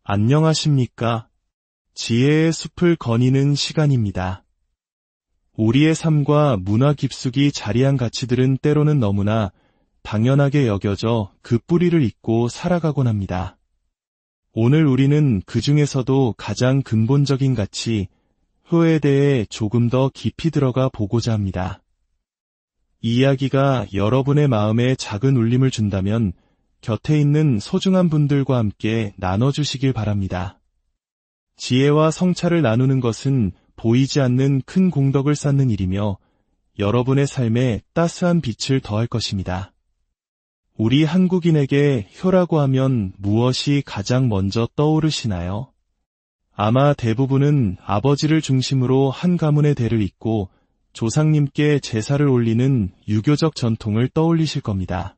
안녕하십니까? 지혜의 숲을 거니는 시간입니다. 우리의 삶과 문화 깊숙이 자리한 가치들은 때로는 너무나 당연하게 여겨져 그 뿌리를 잇고 살아가곤 합니다. 오늘 우리는 그 중에서도 가장 근본적인 가치, 효에 대해 조금 더 깊이 들어가 보고자 합니다. 이 이야기가 여러분의 마음에 작은 울림을 준다면 곁에 있는 소중한 분들과 함께 나눠주시길 바랍니다. 지혜와 성찰을 나누는 것은 보이지 않는 큰 공덕을 쌓는 일이며 여러분의 삶에 따스한 빛을 더할 것입니다. 우리 한국인에게 효라고 하면 무엇이 가장 먼저 떠오르시나요? 아마 대부분은 아버지를 중심으로 한 가문의 대를 잇고 조상님께 제사를 올리는 유교적 전통을 떠올리실 겁니다.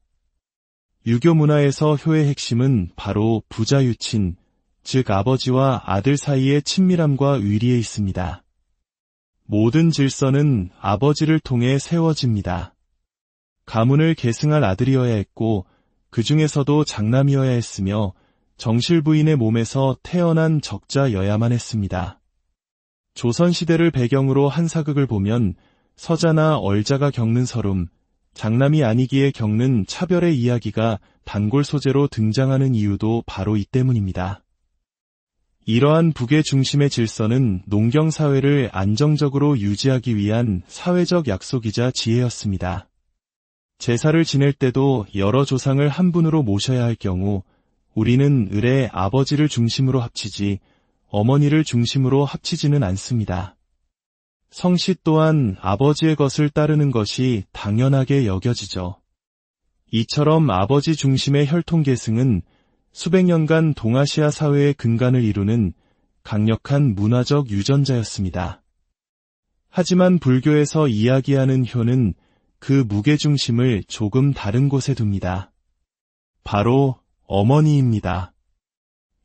유교 문화에서 효의 핵심은 바로 부자유친, 즉 아버지와 아들 사이의 친밀함과 의리에 있습니다. 모든 질서는 아버지를 통해 세워집니다. 가문을 계승할 아들이어야 했고 그 중에서도 장남이어야 했으며 정실부인의 몸에서 태어난 적자여야만 했습니다. 조선시대를 배경으로 한 사극을 보면 서자나 얼자가 겪는 서름, 장남이 아니기에 겪는 차별의 이야기가 단골 소재로 등장하는 이유도 바로 이 때문입니다. 이러한 북의 중심의 질서는 농경사회를 안정적으로 유지하기 위한 사회적 약속이자 지혜였습니다. 제사를 지낼 때도 여러 조상을 한 분으로 모셔야 할 경우 우리는 을의 아버지를 중심으로 합치지 어머니를 중심으로 합치지는 않습니다. 성씨 또한 아버지의 것을 따르는 것이 당연하게 여겨지죠. 이처럼 아버지 중심의 혈통계승은 수백 년간 동아시아 사회의 근간을 이루는 강력한 문화적 유전자였습니다. 하지만 불교에서 이야기하는 효는 그 무게중심을 조금 다른 곳에 둡니다. 바로 어머니입니다.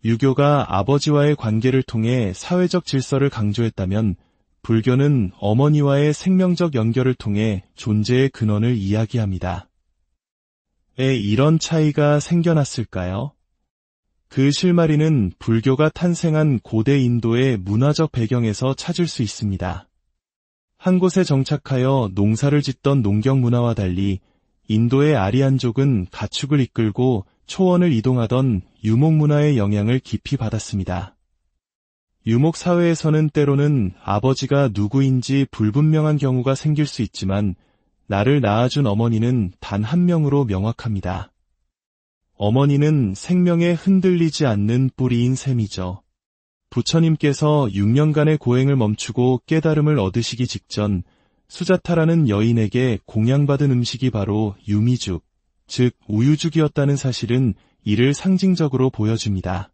유교가 아버지와의 관계를 통해 사회적 질서를 강조했다면 불교는 어머니와의 생명적 연결을 통해 존재의 근원을 이야기합니다. 왜 이런 차이가 생겨났을까요? 그 실마리는 불교가 탄생한 고대 인도의 문화적 배경에서 찾을 수 있습니다. 한 곳에 정착하여 농사를 짓던 농경 문화와 달리 인도의 아리안족은 가축을 이끌고 초원을 이동하던 유목 문화의 영향을 깊이 받았습니다. 유목 사회에서는 때로는 아버지가 누구인지 불분명한 경우가 생길 수 있지만 나를 낳아준 어머니는 단 한 명으로 명확합니다. 어머니는 생명에 흔들리지 않는 뿌리인 셈이죠. 부처님께서 6년간의 고행을 멈추고 깨달음을 얻으시기 직전 수자타라는 여인에게 공양받은 음식이 바로 유미죽, 즉 우유죽이었다는 사실은 이를 상징적으로 보여줍니다.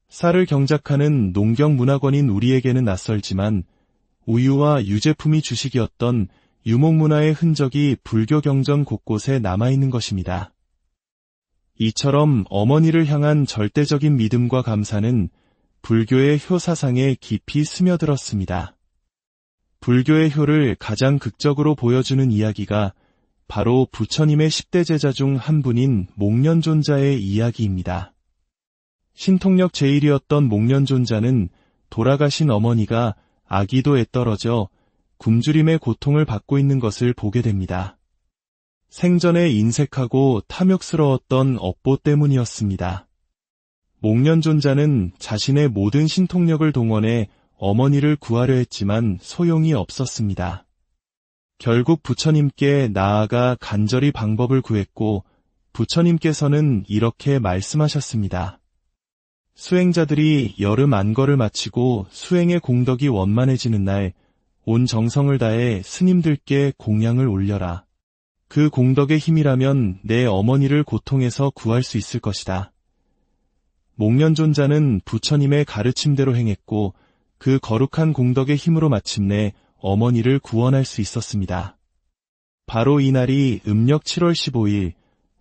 쌀을 경작하는 농경문화권인 우리에게는 낯설지만 우유와 유제품이 주식이었던 유목문화의 흔적이 불교 경전 곳곳에 남아있는 것입니다. 이처럼 어머니를 향한 절대적인 믿음과 감사는 불교의 효사상에 깊이 스며들었습니다. 불교의 효를 가장 극적으로 보여주는 이야기가 바로 부처님의 10대 제자 중 한 분인 목련존자의 이야기입니다. 신통력 제1이었던 목련존자는 돌아가신 어머니가 아기도에 떨어져 굶주림의 고통을 받고 있는 것을 보게 됩니다. 생전에 인색하고 탐욕스러웠던 업보 때문이었습니다. 목련존자는 자신의 모든 신통력을 동원해 어머니를 구하려 했지만 소용이 없었습니다. 결국 부처님께 나아가 간절히 방법을 구했고 부처님께서는 이렇게 말씀하셨습니다. 수행자들이 여름 안거를 마치고 수행의 공덕이 원만해지는 날 온 정성을 다해 스님들께 공양을 올려라. 그 공덕의 힘이라면 내 어머니를 고통에서 구할 수 있을 것이다. 목련존자는 부처님의 가르침대로 행했고 그 거룩한 공덕의 힘으로 마침내 어머니를 구원할 수 있었습니다. 바로 이날이 음력 7월 15일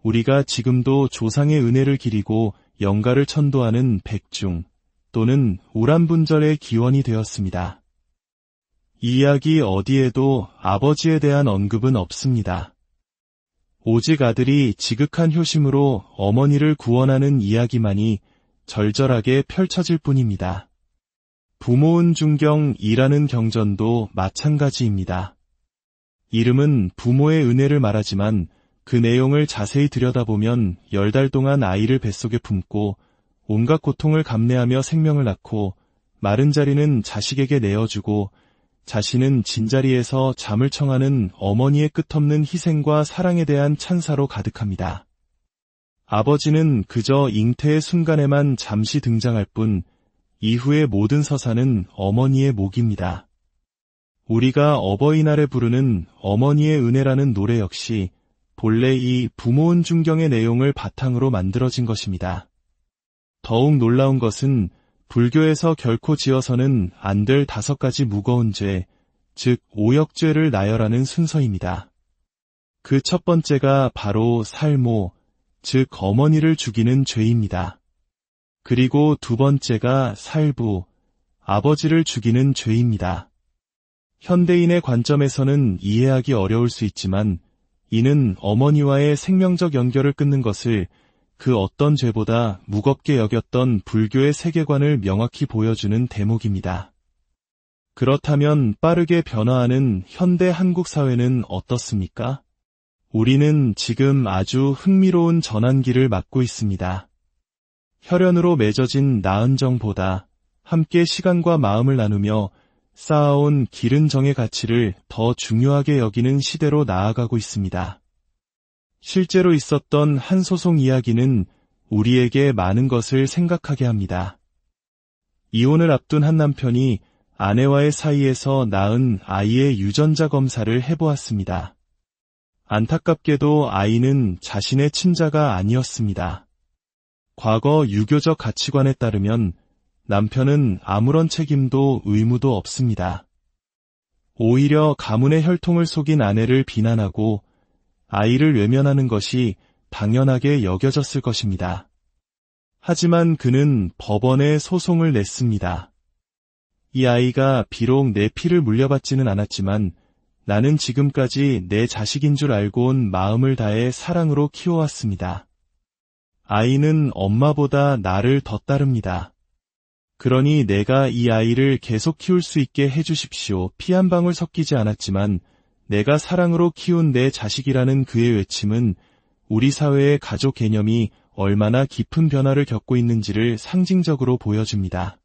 우리가 지금도 조상의 은혜를 기리고 영가를 천도하는 백중 또는 우람분절의 기원이 되었습니다. 이 이야기 어디에도 아버지에 대한 언급은 없습니다. 오직 아들이 지극한 효심으로 어머니를 구원하는 이야기만이 절절하게 펼쳐질 뿐입니다. 부모은 중경이라는 경전도 마찬가지입니다. 이름은 부모의 은혜를 말하지만 그 내용을 자세히 들여다보면 10달 동안 아이를 뱃속에 품고 온갖 고통을 감내하며 생명을 낳고 마른 자리는 자식에게 내어주고 자신은 진자리에서 잠을 청하는 어머니의 끝없는 희생과 사랑에 대한 찬사로 가득합니다. 아버지는 그저 잉태의 순간에만 잠시 등장할 뿐 이후의 모든 서사는 어머니의 몫입니다. 우리가 어버이날에 부르는 어머니의 은혜라는 노래 역시 본래 이 부모은 중경의 내용을 바탕으로 만들어진 것입니다. 더욱 놀라운 것은 불교에서 결코 지어서는 안 될 5가지 무거운 죄, 즉 오역죄를 나열하는 순서입니다. 그 첫 번째가 바로 살모, 즉 어머니를 죽이는 죄입니다. 그리고 두 번째가 살부, 아버지를 죽이는 죄입니다. 현대인의 관점에서는 이해하기 어려울 수 있지만 이는 어머니와의 생명적 연결을 끊는 것을 그 어떤 죄보다 무겁게 여겼던 불교의 세계관을 명확히 보여주는 대목입니다. 그렇다면 빠르게 변화하는 현대 한국 사회는 어떻습니까? 우리는 지금 아주 흥미로운 전환기를 맞고 있습니다. 혈연으로 맺어진 나은 정보다 함께 시간과 마음을 나누며 쌓아온 기른 정의 가치를 더 중요하게 여기는 시대로 나아가고 있습니다. 실제로 있었던 한 소송 이야기는 우리에게 많은 것을 생각하게 합니다. 이혼을 앞둔 한 남편이 아내와의 사이에서 낳은 아이의 유전자 검사를 해보았습니다. 안타깝게도 아이는 자신의 친자가 아니었습니다. 과거 유교적 가치관에 따르면 남편은 아무런 책임도 의무도 없습니다. 오히려 가문의 혈통을 속인 아내를 비난하고 아이를 외면하는 것이 당연하게 여겨졌을 것입니다. 하지만 그는 법원에 소송을 냈습니다. 이 아이가 비록 내 피를 물려받지는 않았지만 나는 지금까지 내 자식인 줄 알고 온 마음을 다해 사랑으로 키워왔습니다. 아이는 엄마보다 나를 더 따릅니다. 그러니 내가 이 아이를 계속 키울 수 있게 해주십시오. 피 한 방울 섞이지 않았지만 내가 사랑으로 키운 내 자식이라는 그의 외침은 우리 사회의 가족 개념이 얼마나 깊은 변화를 겪고 있는지를 상징적으로 보여줍니다.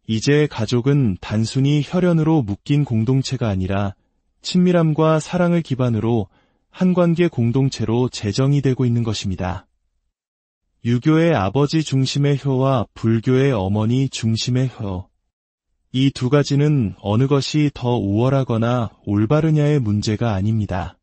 이제 가족은 단순히 혈연으로 묶인 공동체가 아니라 친밀함과 사랑을 기반으로 한 관계 공동체로 재정이 되고 있는 것입니다. 유교의 아버지 중심의 효와 불교의 어머니 중심의 효. 이 두 가지는 어느 것이 더 우월하거나 올바르냐의 문제가 아닙니다.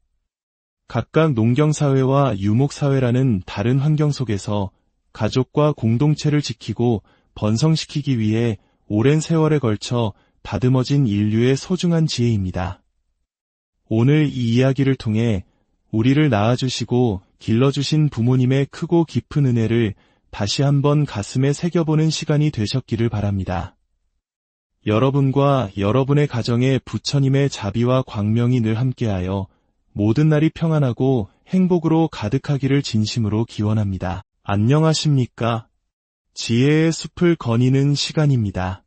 각각 농경사회와 유목사회라는 다른 환경 속에서 가족과 공동체를 지키고 번성시키기 위해 오랜 세월에 걸쳐 다듬어진 인류의 소중한 지혜입니다. 오늘 이 이야기를 통해 우리를 낳아주시고 길러주신 부모님의 크고 깊은 은혜를 다시 한번 가슴에 새겨보는 시간이 되셨기를 바랍니다. 여러분과 여러분의 가정에 부처님의 자비와 광명이 늘 함께하여 모든 날이 평안하고 행복으로 가득하기를 진심으로 기원합니다. 안녕하십니까? 지혜의 숲을 거니는 시간입니다.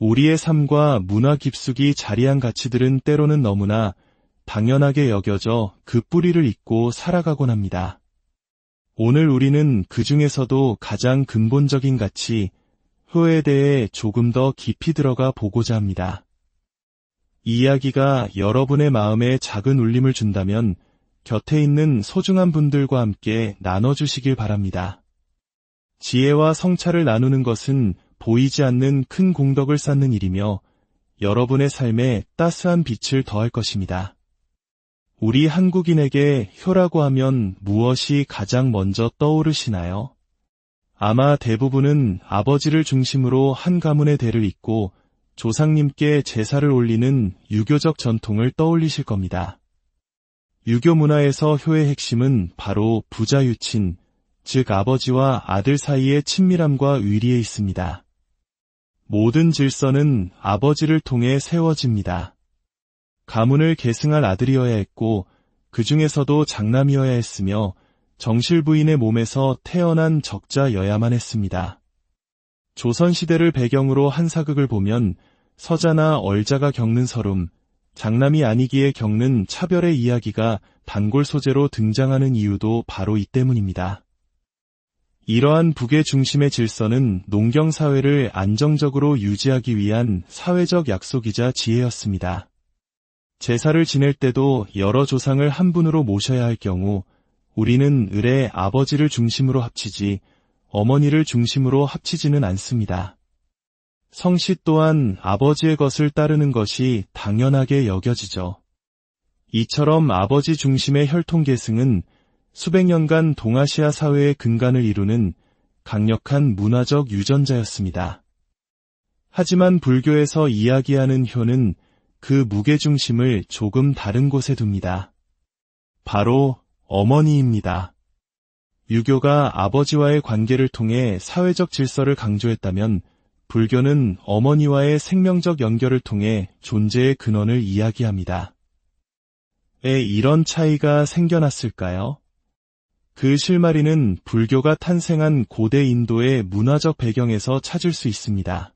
우리의 삶과 문화 깊숙이 자리한 가치들은 때로는 너무나 당연하게 여겨져 그 뿌리를 잇고 살아가곤 합니다. 오늘 우리는 그 중에서도 가장 근본적인 가치, 효에 대해 조금 더 깊이 들어가 보고자 합니다. 이 이야기가 여러분의 마음에 작은 울림을 준다면 곁에 있는 소중한 분들과 함께 나눠주시길 바랍니다. 지혜와 성찰을 나누는 것은 보이지 않는 큰 공덕을 쌓는 일이며 여러분의 삶에 따스한 빛을 더할 것입니다. 우리 한국인에게 효라고 하면 무엇이 가장 먼저 떠오르시나요? 아마 대부분은 아버지를 중심으로 한 가문의 대를 잇고 조상님께 제사를 올리는 유교적 전통을 떠올리실 겁니다. 유교 문화에서 효의 핵심은 바로 부자유친, 즉 아버지와 아들 사이의 친밀함과 의리에 있습니다. 모든 질서는 아버지를 통해 세워집니다. 가문을 계승할 아들이어야 했고 그 중에서도 장남이어야 했으며 정실 부인의 몸에서 태어난 적자여야만 했습니다. 조선시대를 배경으로 한 사극을 보면 서자나 얼자가 겪는 서름, 장남이 아니기에 겪는 차별의 이야기가 단골 소재로 등장하는 이유도 바로 이 때문입니다. 이러한 북의 중심의 질서는 농경사회를 안정적으로 유지하기 위한 사회적 약속이자 지혜였습니다. 제사를 지낼 때도 여러 조상을 한 분으로 모셔야 할 경우 우리는 을의 아버지를 중심으로 합치지 어머니를 중심으로 합치지는 않습니다. 성씨 또한 아버지의 것을 따르는 것이 당연하게 여겨지죠. 이처럼 아버지 중심의 혈통계승은 수백 년간 동아시아 사회의 근간을 이루는 강력한 문화적 유전자였습니다. 하지만 불교에서 이야기하는 효는 그 무게중심을 조금 다른 곳에 둡니다. 바로 어머니입니다. 유교가 아버지와의 관계를 통해 사회적 질서를 강조했다면 불교는 어머니와의 생명적 연결을 통해 존재의 근원을 이야기합니다. 왜 이런 차이가 생겨났을까요? 그 실마리는 불교가 탄생한 고대 인도의 문화적 배경에서 찾을 수 있습니다.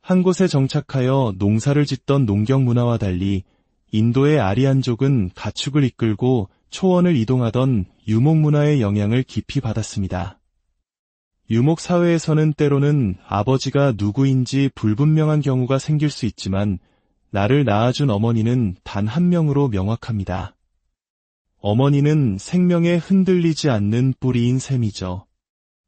한 곳에 정착하여 농사를 짓던 농경 문화와 달리 인도의 아리안족은 가축을 이끌고 초원을 이동하던 유목 문화의 영향을 깊이 받았습니다. 유목 사회에서는 때로는 아버지가 누구인지 불분명한 경우가 생길 수 있지만 나를 낳아준 어머니는 단 한 명으로 명확합니다. 어머니는 생명에 흔들리지 않는 뿌리인 셈이죠.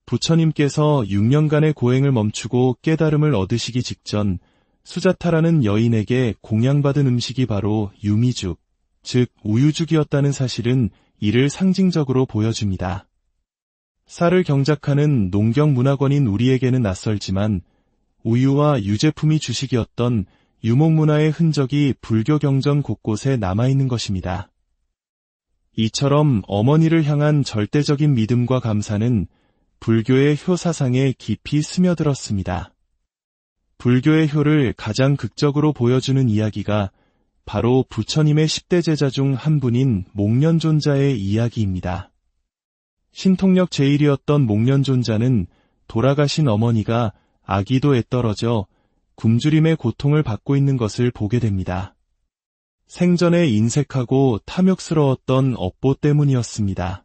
부처님께서 6년간의 고행을 멈추고 깨달음을 얻으시기 직전 수자타라는 여인에게 공양받은 음식이 바로 유미죽, 즉 우유죽이었다는 사실은 이를 상징적으로 보여줍니다. 쌀을 경작하는 농경문화권인 우리에게는 낯설지만 우유와 유제품이 주식이었던 유목문화의 흔적이 불교 경전 곳곳에 남아있는 것입니다. 이처럼 어머니를 향한 절대적인 믿음과 감사는 불교의 효사상에 깊이 스며들었습니다. 불교의 효를 가장 극적으로 보여주는 이야기가 바로 부처님의 10대 제자 중 한 분인 목련존자의 이야기입니다. 신통력 제1이었던 목련존자는 돌아가신 어머니가 아기도에 떨어져 굶주림의 고통을 받고 있는 것을 보게 됩니다. 생전에 인색하고 탐욕스러웠던 업보 때문이었습니다.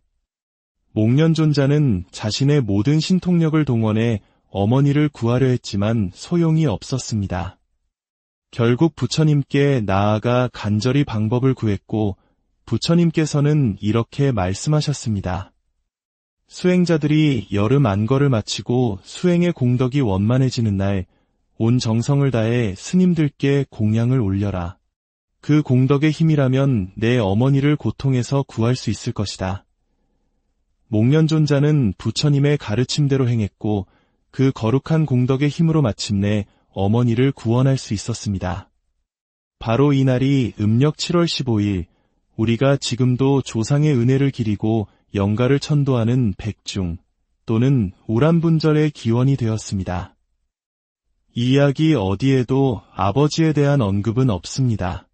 목련존자는 자신의 모든 신통력을 동원해 어머니를 구하려 했지만 소용이 없었습니다. 결국 부처님께 나아가 간절히 방법을 구했고 부처님께서는 이렇게 말씀하셨습니다. 수행자들이 여름 안거를 마치고 수행의 공덕이 원만해지는 날 온 정성을 다해 스님들께 공양을 올려라. 그 공덕의 힘이라면 내 어머니를 고통에서 구할 수 있을 것이다. 목련존자는 부처님의 가르침대로 행했고 그 거룩한 공덕의 힘으로 마침내 어머니를 구원할 수 있었습니다. 바로 이날이 음력 7월 15일, 우리가 지금도 조상의 은혜를 기리고 영가를 천도하는 백중 또는 우람분절의 기원이 되었습니다. 이 이야기 어디에도 아버지에 대한 언급은 없습니다.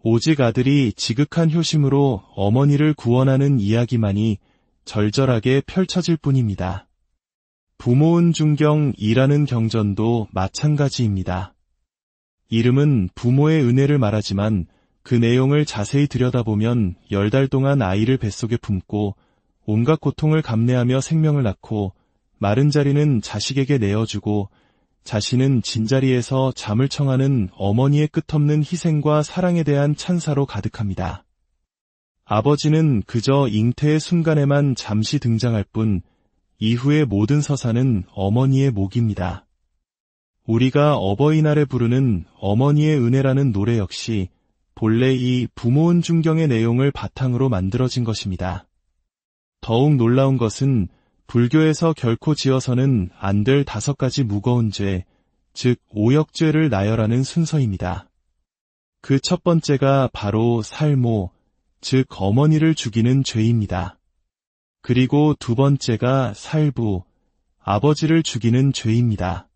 오직 아들이 지극한 효심으로 어머니를 구원하는 이야기만이 절절하게 펼쳐질 뿐입니다. 부모은 중경이라는 경전도 마찬가지입니다. 이름은 부모의 은혜를 말하지만 그 내용을 자세히 들여다보면 10달 동안 아이를 뱃속에 품고 온갖 고통을 감내하며 생명을 낳고 마른 자리는 자식에게 내어주고 자신은 진자리에서 잠을 청하는 어머니의 끝없는 희생과 사랑에 대한 찬사로 가득합니다. 아버지는 그저 잉태의 순간에만 잠시 등장할 뿐 이후의 모든 서사는 어머니의 몫입니다. 우리가 어버이날에 부르는 어머니의 은혜라는 노래 역시 본래 이 부모은 중경의 내용을 바탕으로 만들어진 것입니다. 더욱 놀라운 것은 불교에서 결코 지어서는 안 될 5가지 무거운 죄, 즉 오역죄를 나열하는 순서입니다. 그 첫 번째가 바로 살모, 즉 어머니를 죽이는 죄입니다. 그리고 두 번째가 살부, 아버지를 죽이는 죄입니다.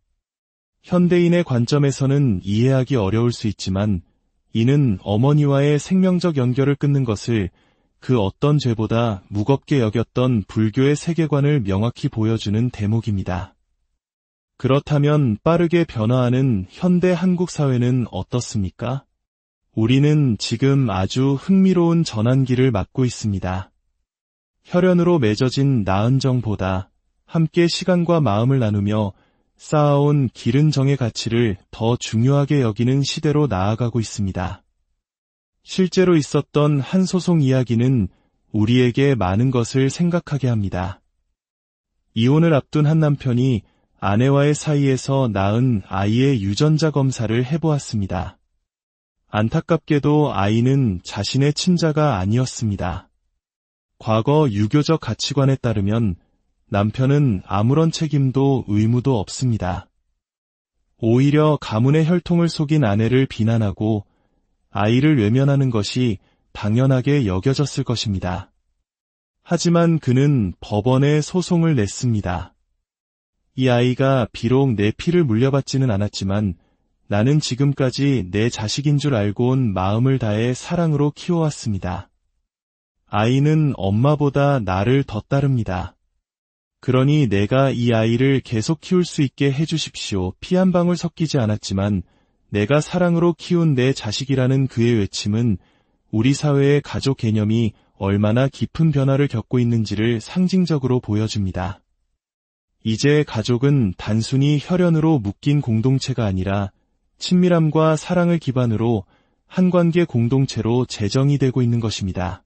현대인의 관점에서는 이해하기 어려울 수 있지만 이는 어머니와의 생명적 연결을 끊는 것을 그 어떤 죄보다 무겁게 여겼던 불교의 세계관을 명확히 보여주는 대목입니다. 그렇다면 빠르게 변화하는 현대 한국 사회는 어떻습니까? 우리는 지금 아주 흥미로운 전환기를 맞고 있습니다. 혈연으로 맺어진 나은 정보다 함께 시간과 마음을 나누며 쌓아온 기른 정의 가치를 더 중요하게 여기는 시대로 나아가고 있습니다. 실제로 있었던 한 소송 이야기는 우리에게 많은 것을 생각하게 합니다. 이혼을 앞둔 한 남편이 아내와의 사이에서 낳은 아이의 유전자 검사를 해보았습니다. 안타깝게도 아이는 자신의 친자가 아니었습니다. 과거 유교적 가치관에 따르면 남편은 아무런 책임도 의무도 없습니다. 오히려 가문의 혈통을 속인 아내를 비난하고 아이를 외면하는 것이 당연하게 여겨졌을 것입니다. 하지만 그는 법원에 소송을 냈습니다. 이 아이가 비록 내 피를 물려받지는 않았지만 나는 지금까지 내 자식인 줄 알고 온 마음을 다해 사랑으로 키워왔습니다. 아이는 엄마보다 나를 더 따릅니다. 그러니 내가 이 아이를 계속 키울 수 있게 해주십시오. 피 한 방울 섞이지 않았지만 내가 사랑으로 키운 내 자식이라는 그의 외침은 우리 사회의 가족 개념이 얼마나 깊은 변화를 겪고 있는지를 상징적으로 보여줍니다. 이제 가족은 단순히 혈연으로 묶인 공동체가 아니라 친밀함과 사랑을 기반으로 한 관계 공동체로 재정이 되고 있는 것입니다.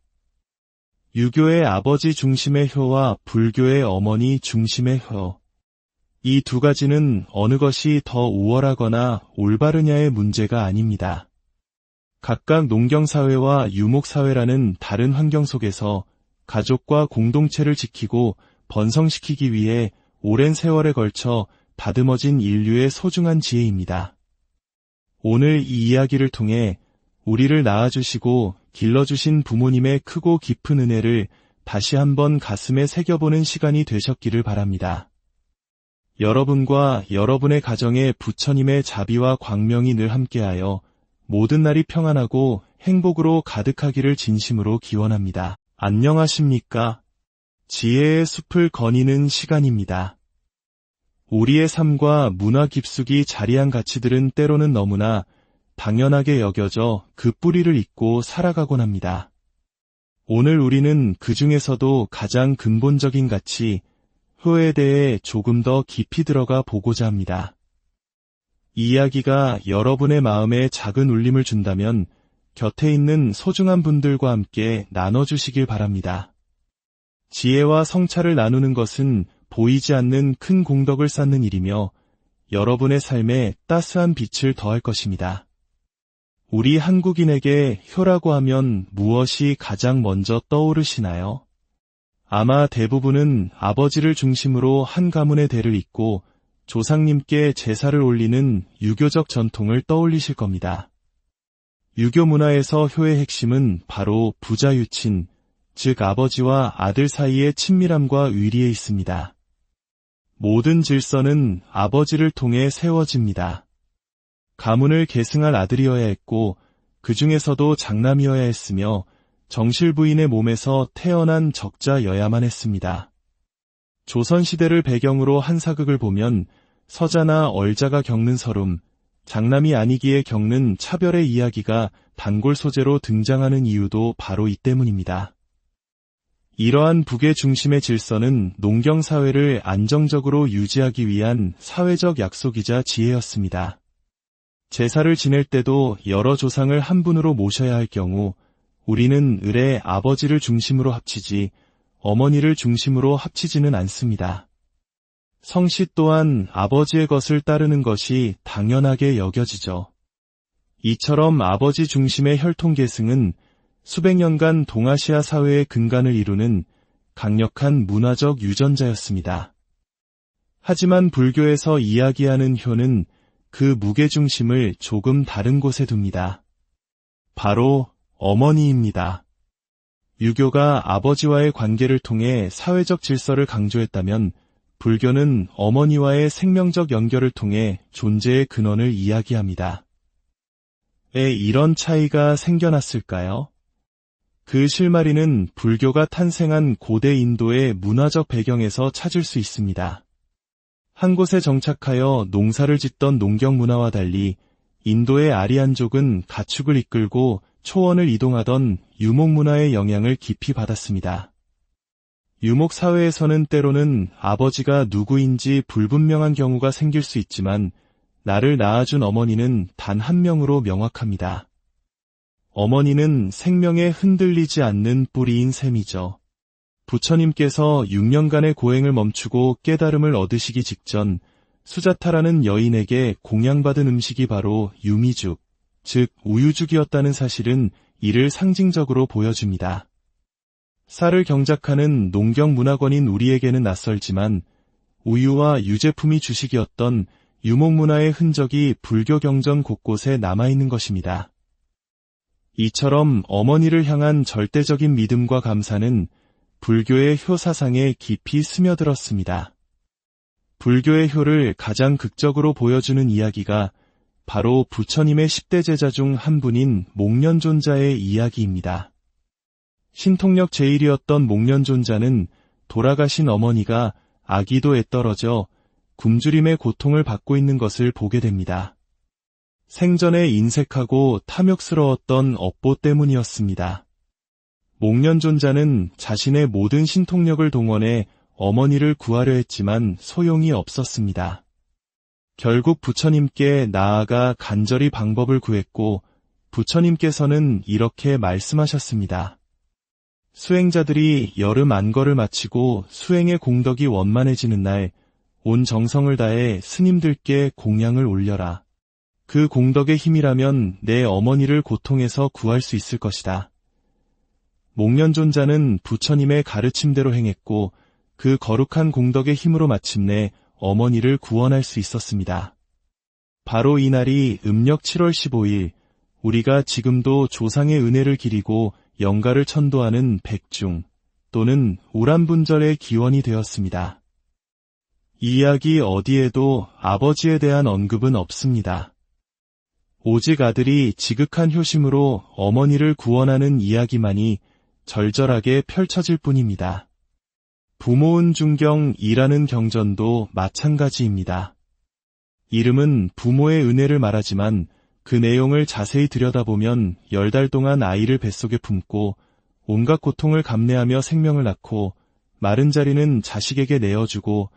유교의 아버지 중심의 효와 불교의 어머니 중심의 효. 이 두 가지는 어느 것이 더 우월하거나 올바르냐의 문제가 아닙니다. 각각 농경사회와 유목사회라는 다른 환경 속에서 가족과 공동체를 지키고 번성시키기 위해 오랜 세월에 걸쳐 다듬어진 인류의 소중한 지혜입니다. 오늘 이 이야기를 통해 우리를 낳아주시고 길러주신 부모님의 크고 깊은 은혜를 다시 한번 가슴에 새겨보는 시간이 되셨기를 바랍니다. 여러분과 여러분의 가정에 부처님의 자비와 광명이 늘 함께하여 모든 날이 평안하고 행복으로 가득하기를 진심으로 기원합니다. 안녕하십니까? 지혜의 숲을 거니는 시간입니다. 우리의 삶과 문화 깊숙이 자리한 가치들은 때로는 너무나 당연하게 여겨져 그 뿌리를 잇고 살아가곤 합니다. 오늘 우리는 그 중에서도 가장 근본적인 가치, 효에 대해 조금 더 깊이 들어가 보고자 합니다. 이 이야기가 여러분의 마음에 작은 울림을 준다면 곁에 있는 소중한 분들과 함께 나눠주시길 바랍니다. 지혜와 성찰을 나누는 것은 보이지 않는 큰 공덕을 쌓는 일이며 여러분의 삶에 따스한 빛을 더할 것입니다. 우리 한국인에게 효라고 하면 무엇이 가장 먼저 떠오르시나요? 아마 대부분은 아버지를 중심으로 한 가문의 대를 잇고 조상님께 제사를 올리는 유교적 전통을 떠올리실 겁니다. 유교 문화에서 효의 핵심은 바로 부자유친, 즉 아버지와 아들 사이의 친밀함과 의리에 있습니다. 모든 질서는 아버지를 통해 세워집니다. 가문을 계승할 아들이어야 했고 그 중에서도 장남이어야 했으며 정실부인의 몸에서 태어난 적자여야만 했습니다. 조선시대를 배경으로 한 사극을 보면 서자나 얼자가 겪는 서름, 장남이 아니기에 겪는 차별의 이야기가 단골 소재로 등장하는 이유도 바로 이 때문입니다. 이러한 북의 중심의 질서는 농경사회를 안정적으로 유지하기 위한 사회적 약속이자 지혜였습니다. 제사를 지낼 때도 여러 조상을 한 분으로 모셔야 할 경우 우리는 을의 아버지를 중심으로 합치지 어머니를 중심으로 합치지는 않습니다. 성씨 또한 아버지의 것을 따르는 것이 당연하게 여겨지죠. 이처럼 아버지 중심의 혈통 계승은 수백 년간 동아시아 사회의 근간을 이루는 강력한 문화적 유전자였습니다. 하지만 불교에서 이야기하는 효는 그 무게중심을 조금 다른 곳에 둡니다. 바로 어머니입니다. 유교가 아버지와의 관계를 통해 사회적 질서를 강조했다면 불교는 어머니와의 생명적 연결을 통해 존재의 근원을 이야기합니다. 왜 이런 차이가 생겨났을까요? 그 실마리는 불교가 탄생한 고대 인도의 문화적 배경에서 찾을 수 있습니다. 한 곳에 정착하여 농사를 짓던 농경 문화와 달리 인도의 아리안족은 가축을 이끌고 초원을 이동하던 유목 문화의 영향을 깊이 받았습니다. 유목 사회에서는 때로는 아버지가 누구인지 불분명한 경우가 생길 수 있지만 나를 낳아준 어머니는 단 한 명으로 명확합니다. 어머니는 생명에 흔들리지 않는 뿌리인 셈이죠. 부처님께서 6년간의 고행을 멈추고 깨달음을 얻으시기 직전 수자타라는 여인에게 공양받은 음식이 바로 유미죽, 즉 우유죽이었다는 사실은 이를 상징적으로 보여줍니다. 쌀을 경작하는 농경문화권인 우리에게는 낯설지만 우유와 유제품이 주식이었던 유목문화의 흔적이 불교 경전 곳곳에 남아있는 것입니다. 이처럼 어머니를 향한 절대적인 믿음과 감사는 불교의 효사상에 깊이 스며들었습니다. 불교의 효를 가장 극적으로 보여주는 이야기가 바로 부처님의 10대 제자 중 한 분인 목련존자의 이야기입니다. 신통력 제1이었던 목련존자는 돌아가신 어머니가 아기도에 떨어져 굶주림의 고통을 받고 있는 것을 보게 됩니다. 생전에 인색하고 탐욕스러웠던 업보 때문이었습니다. 목련존자는 자신의 모든 신통력을 동원해 어머니를 구하려 했지만 소용이 없었습니다. 결국 부처님께 나아가 간절히 방법을 구했고 부처님께서는 이렇게 말씀하셨습니다. 수행자들이 여름 안거를 마치고 수행의 공덕이 원만해지는 날 온 정성을 다해 스님들께 공양을 올려라. 그 공덕의 힘이라면 내 어머니를 고통에서 구할 수 있을 것이다. 목련존자는 부처님의 가르침대로 행했고 그 거룩한 공덕의 힘으로 마침내 어머니를 구원할 수 있었습니다. 바로 이날이 음력 7월 15일, 우리가 지금도 조상의 은혜를 기리고 영가를 천도하는 백중 또는 우람분절의 기원이 되었습니다. 이 이야기 어디에도 아버지에 대한 언급은 없습니다. 오직 아들이 지극한 효심으로 어머니를 구원하는 이야기만이 절절하게 펼쳐질 뿐입니다. 부모은 중경이라는 경전도 마찬가지입니다. 이름은 부모의 은혜를 말하지만 그 내용을 자세히 들여다보면 10달 동안 아이를 뱃속에 품고 온갖 고통을 감내하며 생명을 낳고 마른 자리는 자식에게 내어주고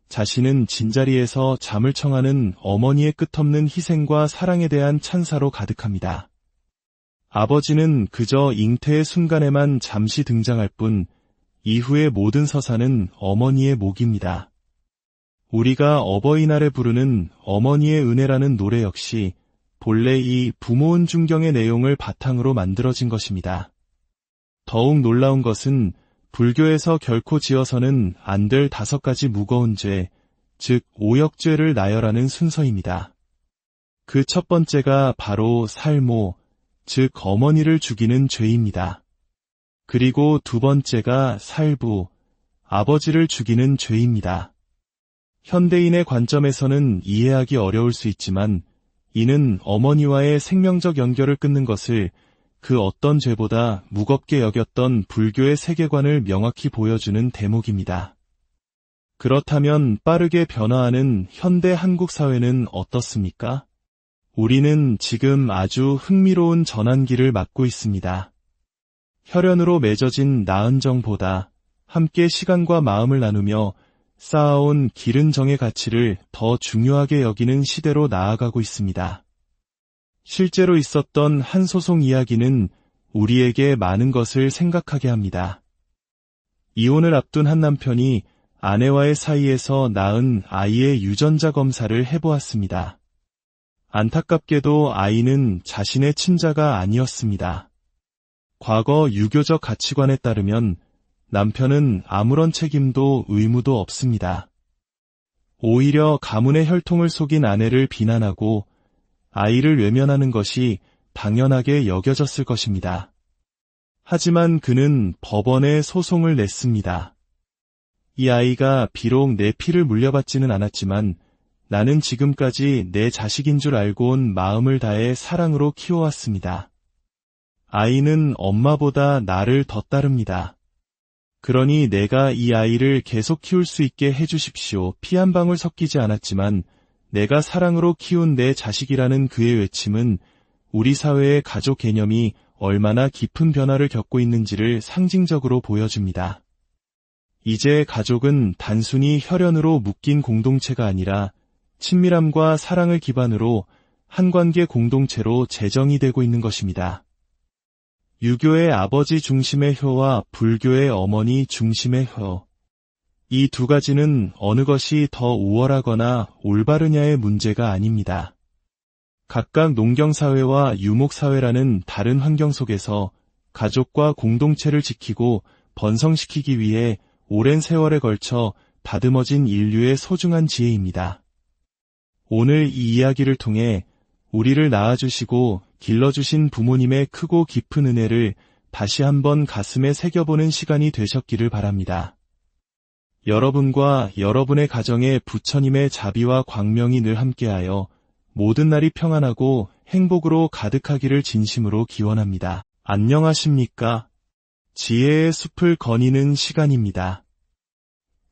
자신은 진자리에서 잠을 청하는 어머니의 끝없는 희생과 사랑에 대한 찬사로 가득합니다. 아버지는 그저 잉태의 순간에만 잠시 등장할 뿐 이후의 모든 서사는 어머니의 몫입니다. 우리가 어버이날에 부르는 어머니의 은혜라는 노래 역시 본래 이 부모은 중경의 내용을 바탕으로 만들어진 것입니다. 더욱 놀라운 것은 불교에서 결코 지어서는 안 될 5가지 무거운 죄, 즉 오역죄를 나열하는 순서입니다. 그 첫 번째가 바로 살모, 즉 어머니를 죽이는 죄입니다. 그리고 두 번째가 살부, 아버지를 죽이는 죄입니다. 현대인의 관점에서는 이해하기 어려울 수 있지만 이는 어머니와의 생명적 연결을 끊는 것을 그 어떤 죄보다 무겁게 여겼던 불교의 세계관을 명확히 보여주는 대목입니다. 그렇다면 빠르게 변화하는 현대 한국 사회는 어떻습니까? 우리는 지금 아주 흥미로운 전환기를 맞고 있습니다. 혈연으로 맺어진 나은 정보다 함께 시간과 마음을 나누며 쌓아온 기른 정의 가치를 더 중요하게 여기는 시대로 나아가고 있습니다. 실제로 있었던 한 소송 이야기는 우리에게 많은 것을 생각하게 합니다. 이혼을 앞둔 한 남편이 아내와의 사이에서 낳은 아이의 유전자 검사를 해보았습니다. 안타깝게도 아이는 자신의 친자가 아니었습니다. 과거 유교적 가치관에 따르면 남편은 아무런 책임도 의무도 없습니다. 오히려 가문의 혈통을 속인 아내를 비난하고 아이를 외면하는 것이 당연하게 여겨졌을 것입니다. 하지만 그는 법원에 소송을 냈습니다. 이 아이가 비록 내 피를 물려받지는 않았지만 나는 지금까지 내 자식인 줄 알고 온 마음을 다해 사랑으로 키워왔습니다. 아이는 엄마보다 나를 더 따릅니다. 그러니 내가 이 아이를 계속 키울 수 있게 해주십시오. 피 한 방울 섞이지 않았지만 내가 사랑으로 키운 내 자식이라는 그의 외침은 우리 사회의 가족 개념이 얼마나 깊은 변화를 겪고 있는지를 상징적으로 보여줍니다. 이제 가족은 단순히 혈연으로 묶인 공동체가 아니라 친밀함과 사랑을 기반으로 한 관계 공동체로 재정이 되고 있는 것입니다. 유교의 아버지 중심의 효와 불교의 어머니 중심의 효. 이 두 가지는 어느 것이 더 우월하거나 올바르냐의 문제가 아닙니다. 각각 농경사회와 유목사회라는 다른 환경 속에서 가족과 공동체를 지키고 번성시키기 위해 오랜 세월에 걸쳐 다듬어진 인류의 소중한 지혜입니다. 오늘 이 이야기를 통해 우리를 낳아주시고 길러주신 부모님의 크고 깊은 은혜를 다시 한번 가슴에 새겨보는 시간이 되셨기를 바랍니다. 여러분과 여러분의 가정에 부처님의 자비와 광명이 늘 함께하여 모든 날이 평안하고 행복으로 가득하기를 진심으로 기원합니다. 안녕하십니까? 지혜의 숲을 거니는 시간입니다.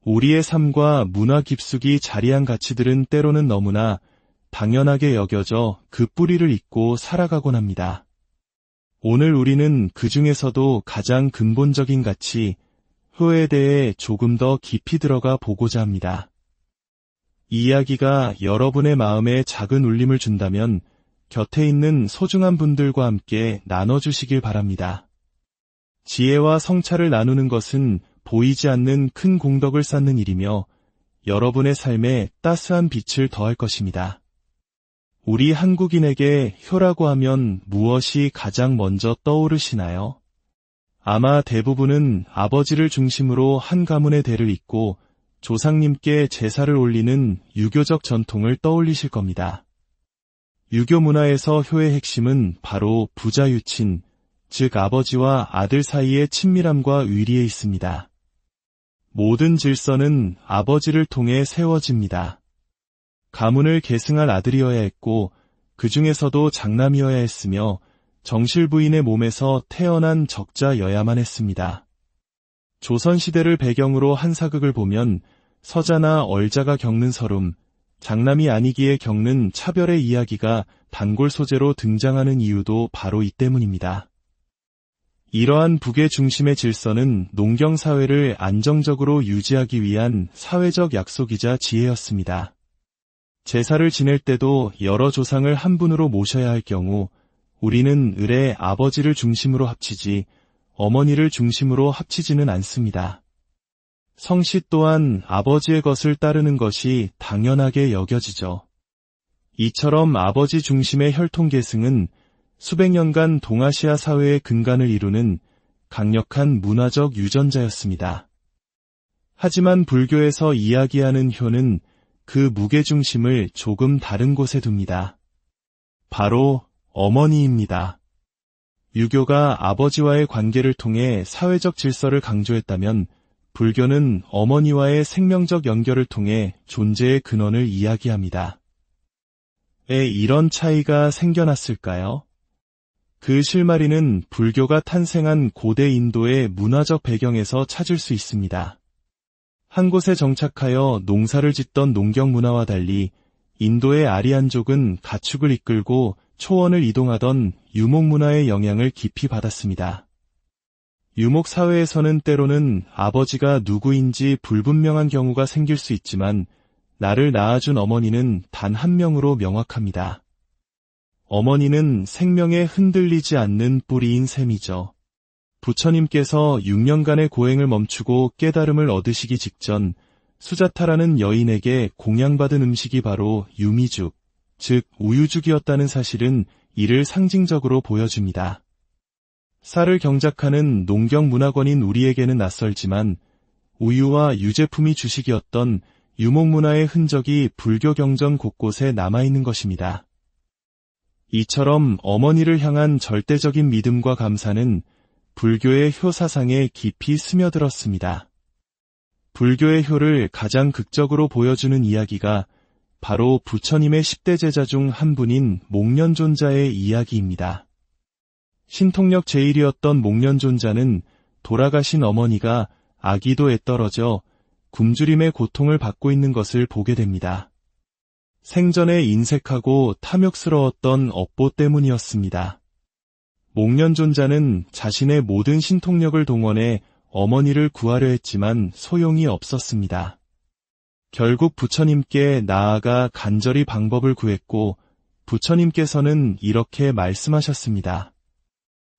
우리의 삶과 문화 깊숙이 자리한 가치들은 때로는 너무나 당연하게 여겨져 그 뿌리를 잇고 살아가곤 합니다. 오늘 우리는 그 중에서도 가장 근본적인 가치, 효에 대해 조금 더 깊이 들어가 보고자 합니다. 이 이야기가 여러분의 마음에 작은 울림을 준다면 곁에 있는 소중한 분들과 함께 나눠주시길 바랍니다. 지혜와 성찰을 나누는 것은 보이지 않는 큰 공덕을 쌓는 일이며 여러분의 삶에 따스한 빛을 더할 것입니다. 우리 한국인에게 효라고 하면 무엇이 가장 먼저 떠오르시나요? 아마 대부분은 아버지를 중심으로 한 가문의 대를 잇고 조상님께 제사를 올리는 유교적 전통을 떠올리실 겁니다. 유교 문화에서 효의 핵심은 바로 부자유친, 즉 아버지와 아들 사이의 친밀함과 의리에 있습니다. 모든 질서는 아버지를 통해 세워집니다. 가문을 계승할 아들이어야 했고 그 중에서도 장남이어야 했으며 정실부인의 몸에서 태어난 적자여야만 했습니다. 조선시대를 배경으로 한 사극을 보면 서자나 얼자가 겪는 서름, 장남이 아니기에 겪는 차별의 이야기가 단골 소재로 등장하는 이유도 바로 이 때문입니다. 이러한 북의 중심의 질서는 농경사회를 안정적으로 유지하기 위한 사회적 약속이자 지혜였습니다. 제사를 지낼 때도 여러 조상을 한 분으로 모셔야 할 경우 우리는 을의 아버지를 중심으로 합치지 어머니를 중심으로 합치지는 않습니다. 성씨 또한 아버지의 것을 따르는 것이 당연하게 여겨지죠. 이처럼 아버지 중심의 혈통계승은 수백 년간 동아시아 사회의 근간을 이루는 강력한 문화적 유전자였습니다. 하지만 불교에서 이야기하는 효는 그 무게중심을 조금 다른 곳에 둡니다. 바로 어머니입니다. 유교가 아버지와의 관계를 통해 사회적 질서를 강조했다면 불교는 어머니와의 생명적 연결을 통해 존재의 근원을 이야기합니다. 왜 이런 차이가 생겨났을까요? 그 실마리는 불교가 탄생한 고대 인도의 문화적 배경에서 찾을 수 있습니다. 한 곳에 정착하여 농사를 짓던 농경 문화와 달리 인도의 아리안족은 가축을 이끌고 초원을 이동하던 유목 문화의 영향을 깊이 받았습니다. 유목 사회에서는 때로는 아버지가 누구인지 불분명한 경우가 생길 수 있지만 나를 낳아준 어머니는 단 한 명으로 명확합니다. 어머니는 생명에 흔들리지 않는 뿌리인 셈이죠. 부처님께서 6년간의 고행을 멈추고 깨달음을 얻으시기 직전 수자타라는 여인에게 공양받은 음식이 바로 유미죽, 즉 우유죽이었다는 사실은 이를 상징적으로 보여줍니다. 쌀을 경작하는 농경문화권인 우리에게는 낯설지만 우유와 유제품이 주식이었던 유목문화의 흔적이 불교 경전 곳곳에 남아있는 것입니다. 이처럼 어머니를 향한 절대적인 믿음과 감사는 불교의 효 사상에 깊이 스며들었습니다. 불교의 효를 가장 극적으로 보여주는 이야기가 바로 부처님의 10대 제자 중 한 분인 목련존자의 이야기입니다. 신통력 제1이었던 목련존자는 돌아가신 어머니가 아기도에 떨어져 굶주림의 고통을 받고 있는 것을 보게 됩니다. 생전에 인색하고 탐욕스러웠던 업보 때문이었습니다. 목련존자는 자신의 모든 신통력을 동원해 어머니를 구하려 했지만 소용이 없었습니다. 결국 부처님께 나아가 간절히 방법을 구했고 부처님께서는 이렇게 말씀하셨습니다.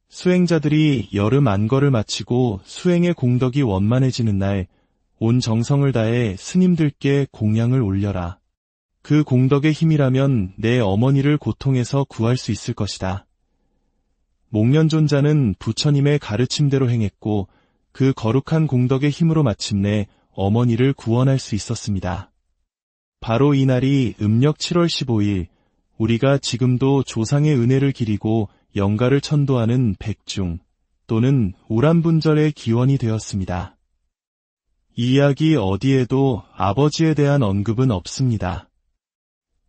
수행자들이 여름 안거를 마치고 수행의 공덕이 원만해지는 날 온 정성을 다해 스님들께 공양을 올려라. 그 공덕의 힘이라면 내 어머니를 고통에서 구할 수 있을 것이다. 목련존자는 부처님의 가르침대로 행했고 그 거룩한 공덕의 힘으로 마침내 어머니를 구원할 수 있었습니다. 바로 이날이 음력 7월 15일 우리가 지금도 조상의 은혜를 기리고 영가를 천도하는 백중 또는 우람분절의 기원이 되었습니다. 이 이야기 어디에도 아버지에 대한 언급은 없습니다.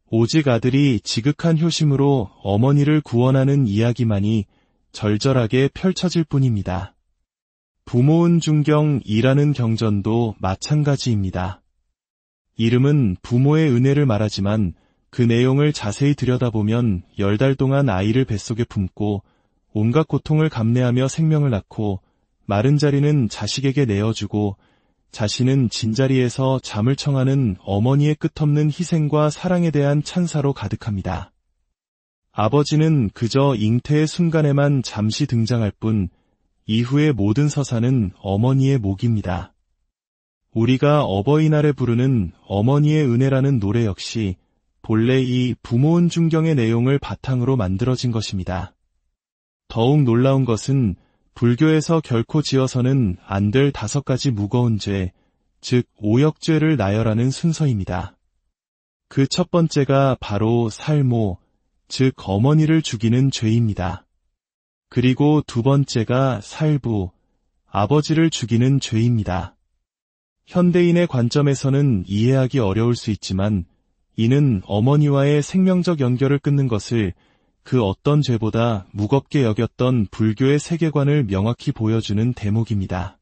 오직 아들이 지극한 효심으로 어머니를 구원하는 이야기만이 절절하게 펼쳐질 뿐입니다. 부모은 중경이라는 경전도 마찬가지입니다. 이름은 부모의 은혜를 말하지만 그 내용을 자세히 들여다보면 10달 동안 아이를 뱃속에 품고 온갖 고통을 감내하며 생명을 낳고 마른 자리는 자식에게 내어주고 자신은 진자리에서 잠을 청하는 어머니의 끝없는 희생과 사랑에 대한 찬사로 가득합니다. 아버지는 그저 잉태의 순간에만 잠시 등장할 뿐 이후의 모든 서사는 어머니의 몫입니다. 우리가 어버이날에 부르는 어머니의 은혜라는 노래 역시 본래 이 부모은 중경의 내용을 바탕으로 만들어진 것입니다. 더욱 놀라운 것은 불교에서 결코 지어서는 안 될 5가지 무거운 죄, 즉 오역죄를 나열하는 순서입니다. 그 첫 번째가 바로 살모, 즉 어머니를 죽이는 죄입니다. 그리고 두 번째가 살부, 아버지를 죽이는 죄입니다. 현대인의 관점에서는 이해하기 어려울 수 있지만 이는 어머니와의 생명적 연결을 끊는 것을 그 어떤 죄보다 무겁게 여겼던 불교의 세계관을 명확히 보여주는 대목입니다.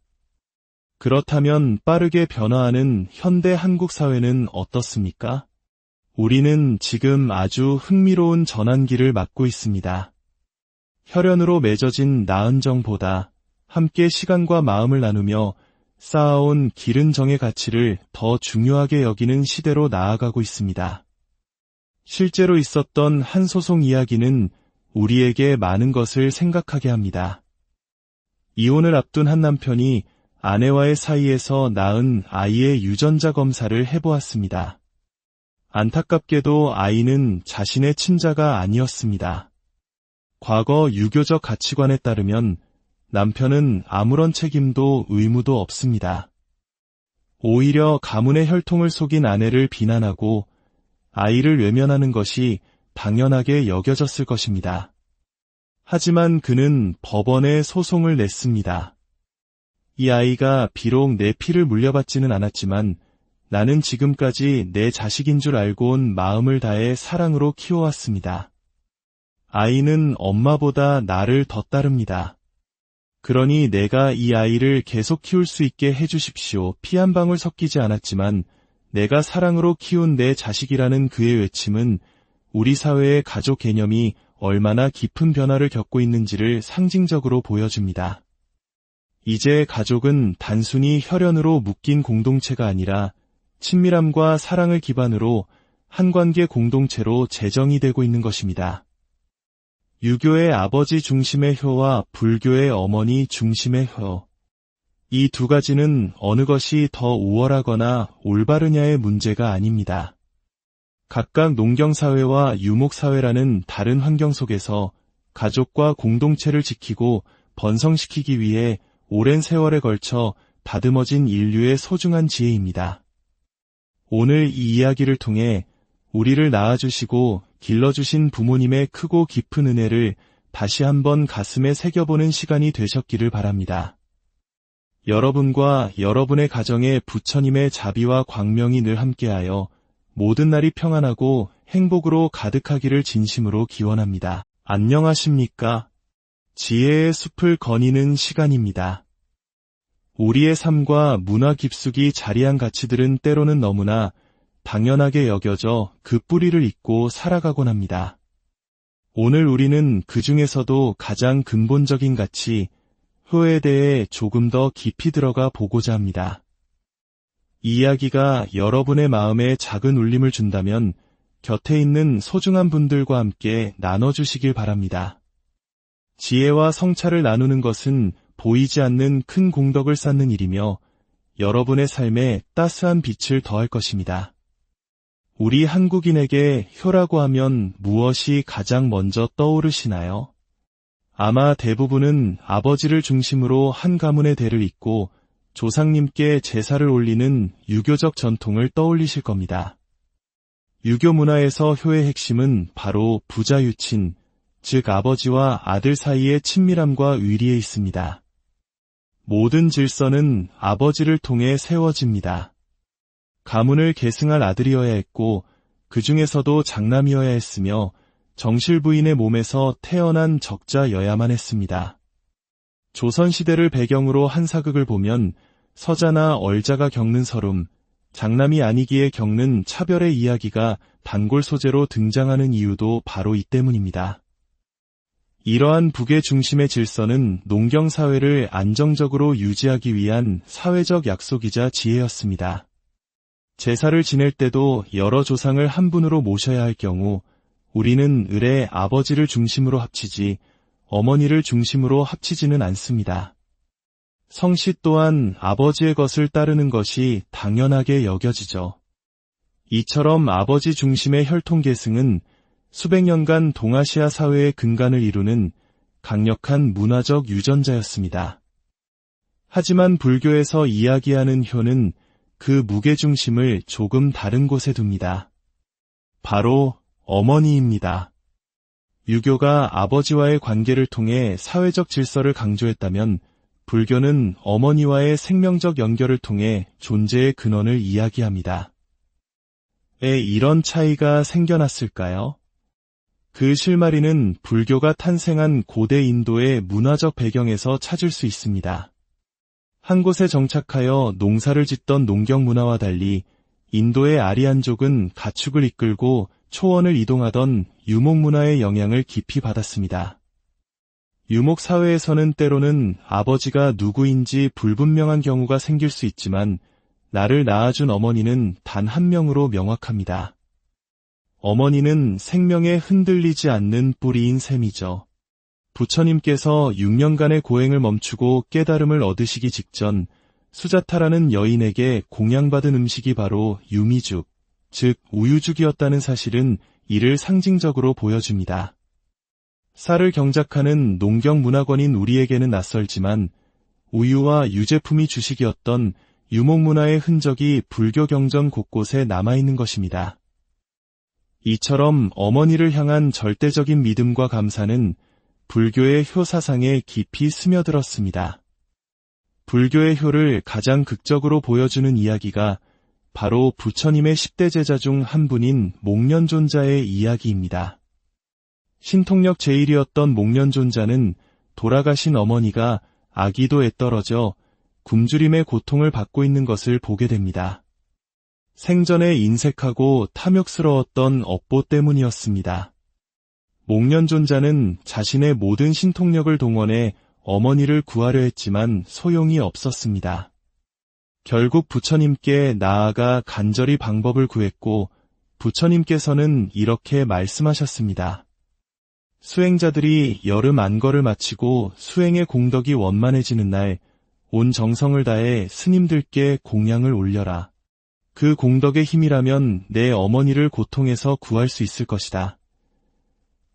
그렇다면 빠르게 변화하는 현대 한국 사회는 어떻습니까? 우리는 지금 아주 흥미로운 전환기를 맞고 있습니다. 혈연으로 맺어진 나은 정보다 함께 시간과 마음을 나누며 쌓아온 기른 정의 가치를 더 중요하게 여기는 시대로 나아가고 있습니다. 실제로 있었던 한 소송 이야기는 우리에게 많은 것을 생각하게 합니다. 이혼을 앞둔 한 남편이 아내와의 사이에서 낳은 아이의 유전자 검사를 해보았습니다. 안타깝게도 아이는 자신의 친자가 아니었습니다. 과거 유교적 가치관에 따르면 남편은 아무런 책임도 의무도 없습니다. 오히려 가문의 혈통을 속인 아내를 비난하고 아이를 외면하는 것이 당연하게 여겨졌을 것입니다. 하지만 그는 법원에 소송을 냈습니다. 이 아이가 비록 내 피를 물려받지는 않았지만 나는 지금까지 내 자식인 줄 알고 온 마음을 다해 사랑으로 키워왔습니다. 아이는 엄마보다 나를 더 따릅니다. 그러니 내가 이 아이를 계속 키울 수 있게 해주십시오. 피 한 방울 섞이지 않았지만 내가 사랑으로 키운 내 자식이라는 그의 외침은 우리 사회의 가족 개념이 얼마나 깊은 변화를 겪고 있는지를 상징적으로 보여줍니다. 이제 가족은 단순히 혈연으로 묶인 공동체가 아니라 친밀함과 사랑을 기반으로 한 관계 공동체로 재정이 되고 있는 것입니다. 유교의 아버지 중심의 효와 불교의 어머니 중심의 효. 이 두 가지는 어느 것이 더 우월하거나 올바르냐의 문제가 아닙니다. 각각 농경사회와 유목사회라는 다른 환경 속에서 가족과 공동체를 지키고 번성시키기 위해 오랜 세월에 걸쳐 다듬어진 인류의 소중한 지혜입니다. 오늘 이 이야기를 통해 우리를 낳아주시고 길러주신 부모님의 크고 깊은 은혜를 다시 한번 가슴에 새겨보는 시간이 되셨기를 바랍니다. 여러분과 여러분의 가정에 부처님의 자비와 광명이 늘 함께하여 모든 날이 평안하고 행복으로 가득하기를 진심으로 기원합니다. 안녕하십니까? 지혜의 숲을 거니는 시간입니다. 우리의 삶과 문화 깊숙이 자리한 가치들은 때로는 너무나 당연하게 여겨져 그 뿌리를 잇고 살아가곤 합니다. 오늘 우리는 그 중에서도 가장 근본적인 가치, 효에 대해 조금 더 깊이 들어가 보고자 합니다. 이 이야기가 여러분의 마음에 작은 울림을 준다면 곁에 있는 소중한 분들과 함께 나눠주시길 바랍니다. 지혜와 성찰을 나누는 것은 보이지 않는 큰 공덕을 쌓는 일이며 여러분의 삶에 따스한 빛을 더할 것입니다. 우리 한국인에게 효라고 하면 무엇이 가장 먼저 떠오르시나요? 아마 대부분은 아버지를 중심으로 한 가문의 대를 잇고 조상님께 제사를 올리는 유교적 전통을 떠올리실 겁니다. 유교 문화에서 효의 핵심은 바로 부자유친, 즉 아버지와 아들 사이의 친밀함과 의리에 있습니다. 모든 질서는 아버지를 통해 세워집니다. 가문을 계승할 아들이어야 했고 그 중에서도 장남이어야 했으며 정실부인의 몸에서 태어난 적자여야만 했습니다. 조선시대를 배경으로 한 사극을 보면 서자나 얼자가 겪는 서름, 장남이 아니기에 겪는 차별의 이야기가 단골 소재로 등장하는 이유도 바로 이 때문입니다. 이러한 북의 중심의 질서는 농경사회를 안정적으로 유지하기 위한 사회적 약속이자 지혜였습니다. 제사를 지낼 때도 여러 조상을 한 분으로 모셔야 할 경우 우리는 을의 아버지를 중심으로 합치지 어머니를 중심으로 합치지는 않습니다. 성씨 또한 아버지의 것을 따르는 것이 당연하게 여겨지죠. 이처럼 아버지 중심의 혈통계승은 수백 년간 동아시아 사회의 근간을 이루는 강력한 문화적 유전자였습니다. 하지만 불교에서 이야기하는 효는 그 무게중심을 조금 다른 곳에 둡니다. 바로 어머니입니다. 유교가 아버지와의 관계를 통해 사회적 질서를 강조했다면 불교는 어머니와의 생명적 연결을 통해 존재의 근원을 이야기합니다. 왜 이런 차이가 생겨났을까요? 그 실마리는 불교가 탄생한 고대 인도의 문화적 배경에서 찾을 수 있습니다. 한 곳에 정착하여 농사를 짓던 농경 문화와 달리 인도의 아리안족은 가축을 이끌고 초원을 이동하던 유목 문화의 영향을 깊이 받았습니다. 유목 사회에서는 때로는 아버지가 누구인지 불분명한 경우가 생길 수 있지만 나를 낳아준 어머니는 단 한 명으로 명확합니다. 어머니는 생명에 흔들리지 않는 뿌리인 셈이죠. 부처님께서 6년간의 고행을 멈추고 깨달음을 얻으시기 직전 수자타라는 여인에게 공양받은 음식이 바로 유미죽, 즉 우유죽이었다는 사실은 이를 상징적으로 보여줍니다. 쌀을 경작하는 농경문화권인 우리에게는 낯설지만 우유와 유제품이 주식이었던 유목문화의 흔적이 불교 경전 곳곳에 남아있는 것입니다. 이처럼 어머니를 향한 절대적인 믿음과 감사는 불교의 효사상에 깊이 스며들었습니다. 불교의 효를 가장 극적으로 보여주는 이야기가 바로 부처님의 10대 제자 중 한 분인 목련존자의 이야기입니다. 신통력 제1이었던 목련존자는 돌아가신 어머니가 아기도에 떨어져 굶주림의 고통을 받고 있는 것을 보게 됩니다. 생전에 인색하고 탐욕스러웠던 업보 때문이었습니다. 목련존자는 자신의 모든 신통력을 동원해 어머니를 구하려 했지만 소용이 없었습니다. 결국 부처님께 나아가 간절히 방법을 구했고 부처님께서는 이렇게 말씀하셨습니다. 수행자들이 여름 안거를 마치고 수행의 공덕이 원만해지는 날 온 정성을 다해 스님들께 공양을 올려라. 그 공덕의 힘이라면 내 어머니를 고통에서 구할 수 있을 것이다.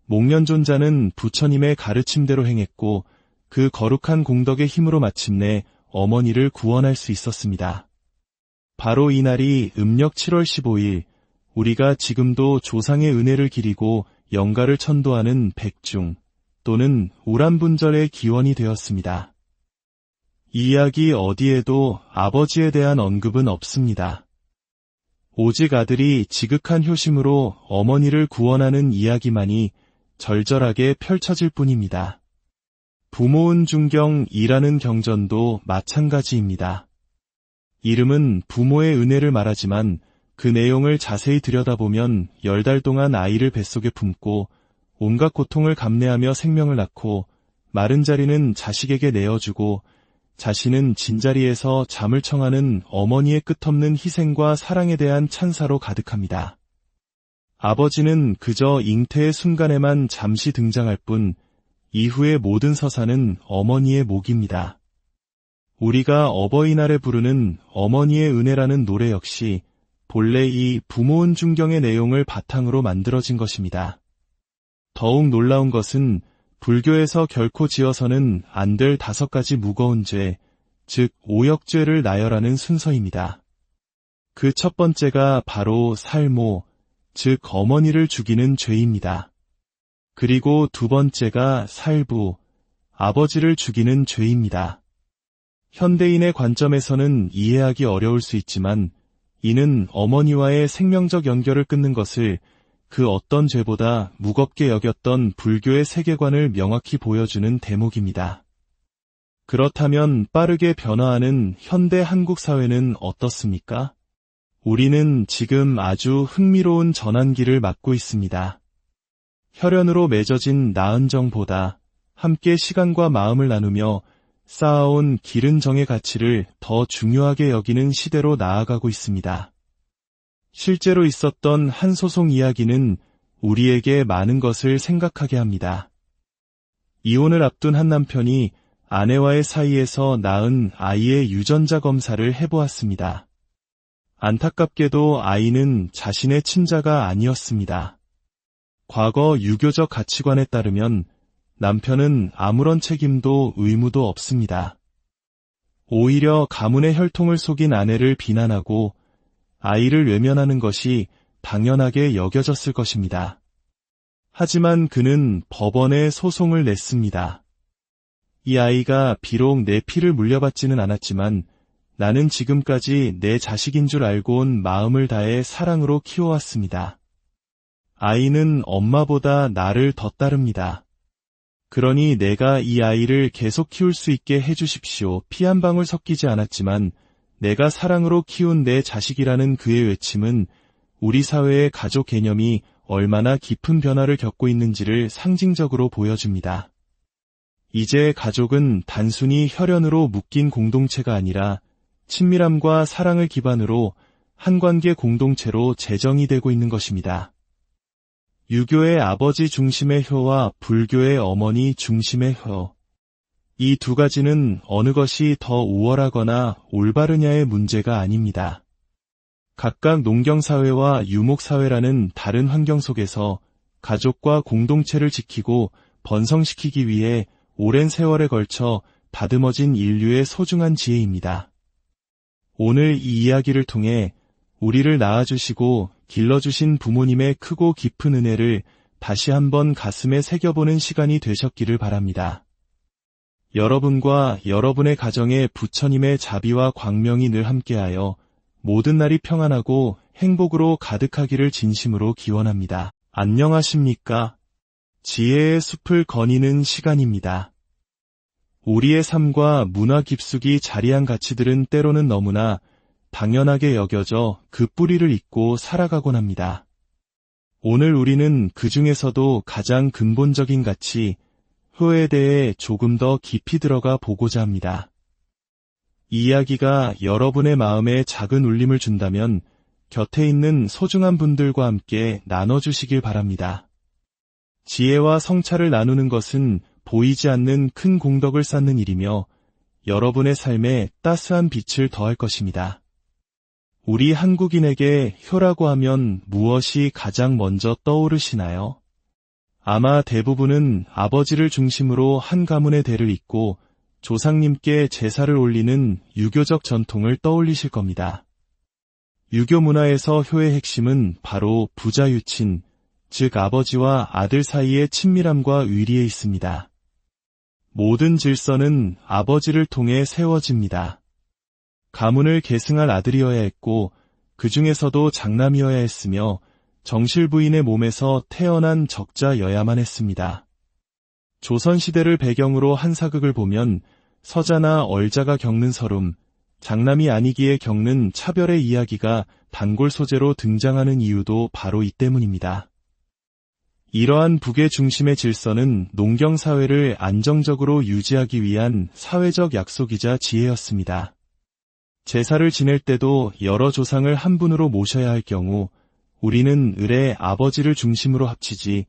목련존자는 부처님의 가르침대로 행했고 그 거룩한 공덕의 힘으로 마침내 어머니를 구원할 수 있었습니다. 바로 이날이 음력 7월 15일 우리가 지금도 조상의 은혜를 기리고 영가를 천도하는 백중 또는 우람분절의 기원이 되었습니다. 이 이야기 어디에도 아버지에 대한 언급은 없습니다. 오직 아들이 지극한 효심으로 어머니를 구원하는 이야기만이 절절하게 펼쳐질 뿐입니다. 부모은 중경이라는 경전도 마찬가지입니다. 이름은 부모의 은혜를 말하지만 그 내용을 자세히 들여다보면 10달 동안 아이를 뱃속에 품고 온갖 고통을 감내하며 생명을 낳고 마른 자리는 자식에게 내어주고 자신은 진자리에서 잠을 청하는 어머니의 끝없는 희생과 사랑에 대한 찬사로 가득합니다. 아버지는 그저 잉태의 순간에만 잠시 등장할 뿐 이후의 모든 서사는 어머니의 몫입니다. 우리가 어버이날에 부르는 어머니의 은혜라는 노래 역시 본래 이 부모은 중경의 내용을 바탕으로 만들어진 것입니다. 더욱 놀라운 것은 불교에서 결코 지어서는 안 될 5가지 무거운 죄, 즉 오역죄를 나열하는 순서입니다. 그 첫 번째가 바로 살모, 즉 어머니를 죽이는 죄입니다. 그리고 두 번째가 살부, 아버지를 죽이는 죄입니다. 현대인의 관점에서는 이해하기 어려울 수 있지만 이는 어머니와의 생명적 연결을 끊는 것을 그 어떤 죄보다 무겁게 여겼던 불교의 세계관을 명확히 보여주는 대목입니다. 그렇다면 빠르게 변화하는 현대 한국 사회는 어떻습니까? 우리는 지금 아주 흥미로운 전환기를 맞고 있습니다. 혈연으로 맺어진 나은 정보다 함께 시간과 마음을 나누며 쌓아온 기른 정의 가치를 더 중요하게 여기는 시대로 나아가고 있습니다. 실제로 있었던 한 소송 이야기는 우리에게 많은 것을 생각하게 합니다. 이혼을 앞둔 한 남편이 아내와의 사이에서 낳은 아이의 유전자 검사를 해보았습니다. 안타깝게도 아이는 자신의 친자가 아니었습니다. 과거 유교적 가치관에 따르면 남편은 아무런 책임도 의무도 없습니다. 오히려 가문의 혈통을 속인 아내를 비난하고 아이를 외면하는 것이 당연하게 여겨졌을 것입니다. 하지만 그는 법원에 소송을 냈습니다. 이 아이가 비록 내 피를 물려받지는 않았지만 나는 지금까지 내 자식인 줄 알고 온 마음을 다해 사랑으로 키워왔습니다. 아이는 엄마보다 나를 더 따릅니다. 그러니 내가 이 아이를 계속 키울 수 있게 해주십시오. 피 한 방울 섞이지 않았지만 내가 사랑으로 키운 내 자식이라는 그의 외침은 우리 사회의 가족 개념이 얼마나 깊은 변화를 겪고 있는지를 상징적으로 보여줍니다. 이제 가족은 단순히 혈연으로 묶인 공동체가 아니라 친밀함과 사랑을 기반으로 한 관계 공동체로 재정이 되고 있는 것입니다. 유교의 아버지 중심의 효와 불교의 어머니 중심의 효. 이 두 가지는 어느 것이 더 우월하거나 올바르냐의 문제가 아닙니다. 각각 농경사회와 유목사회라는 다른 환경 속에서 가족과 공동체를 지키고 번성시키기 위해 오랜 세월에 걸쳐 다듬어진 인류의 소중한 지혜입니다. 오늘 이 이야기를 통해 우리를 낳아주시고 길러주신 부모님의 크고 깊은 은혜를 다시 한번 가슴에 새겨보는 시간이 되셨기를 바랍니다. 여러분과 여러분의 가정에 부처님의 자비와 광명이 늘 함께하여 모든 날이 평안하고 행복으로 가득하기를 진심으로 기원합니다. 안녕하십니까? 지혜의 숲을 거니는 시간입니다. 우리의 삶과 문화 깊숙이 자리한 가치들은 때로는 너무나 당연하게 여겨져 그 뿌리를 잇고 살아가곤 합니다. 오늘 우리는 그 중에서도 가장 근본적인 가치, 효에 대해 조금 더 깊이 들어가 보고자 합니다. 이 이야기가 여러분의 마음에 작은 울림을 준다면 곁에 있는 소중한 분들과 함께 나눠주시길 바랍니다. 지혜와 성찰을 나누는 것은 보이지 않는 큰 공덕을 쌓는 일이며 여러분의 삶에 따스한 빛을 더할 것입니다. 우리 한국인에게 효라고 하면 무엇이 가장 먼저 떠오르시나요? 아마 대부분은 아버지를 중심으로 한 가문의 대를 잇고 조상님께 제사를 올리는 유교적 전통을 떠올리실 겁니다. 유교 문화에서 효의 핵심은 바로 부자유친, 즉 아버지와 아들 사이의 친밀함과 의리에 있습니다. 모든 질서는 아버지를 통해 세워집니다. 가문을 계승할 아들이어야 했고 그 중에서도 장남이어야 했으며 정실 부인의 몸에서 태어난 적자여야만 했습니다. 조선시대를 배경으로 한 사극을 보면 서자나 얼자가 겪는 서름, 장남이 아니기에 겪는 차별의 이야기가 단골 소재로 등장하는 이유도 바로 이 때문입니다. 이러한 북의 중심의 질서는 농경사회를 안정적으로 유지하기 위한 사회적 약속이자 지혜였습니다. 제사를 지낼 때도 여러 조상을 한 분으로 모셔야 할 경우 우리는 을의 아버지를 중심으로 합치지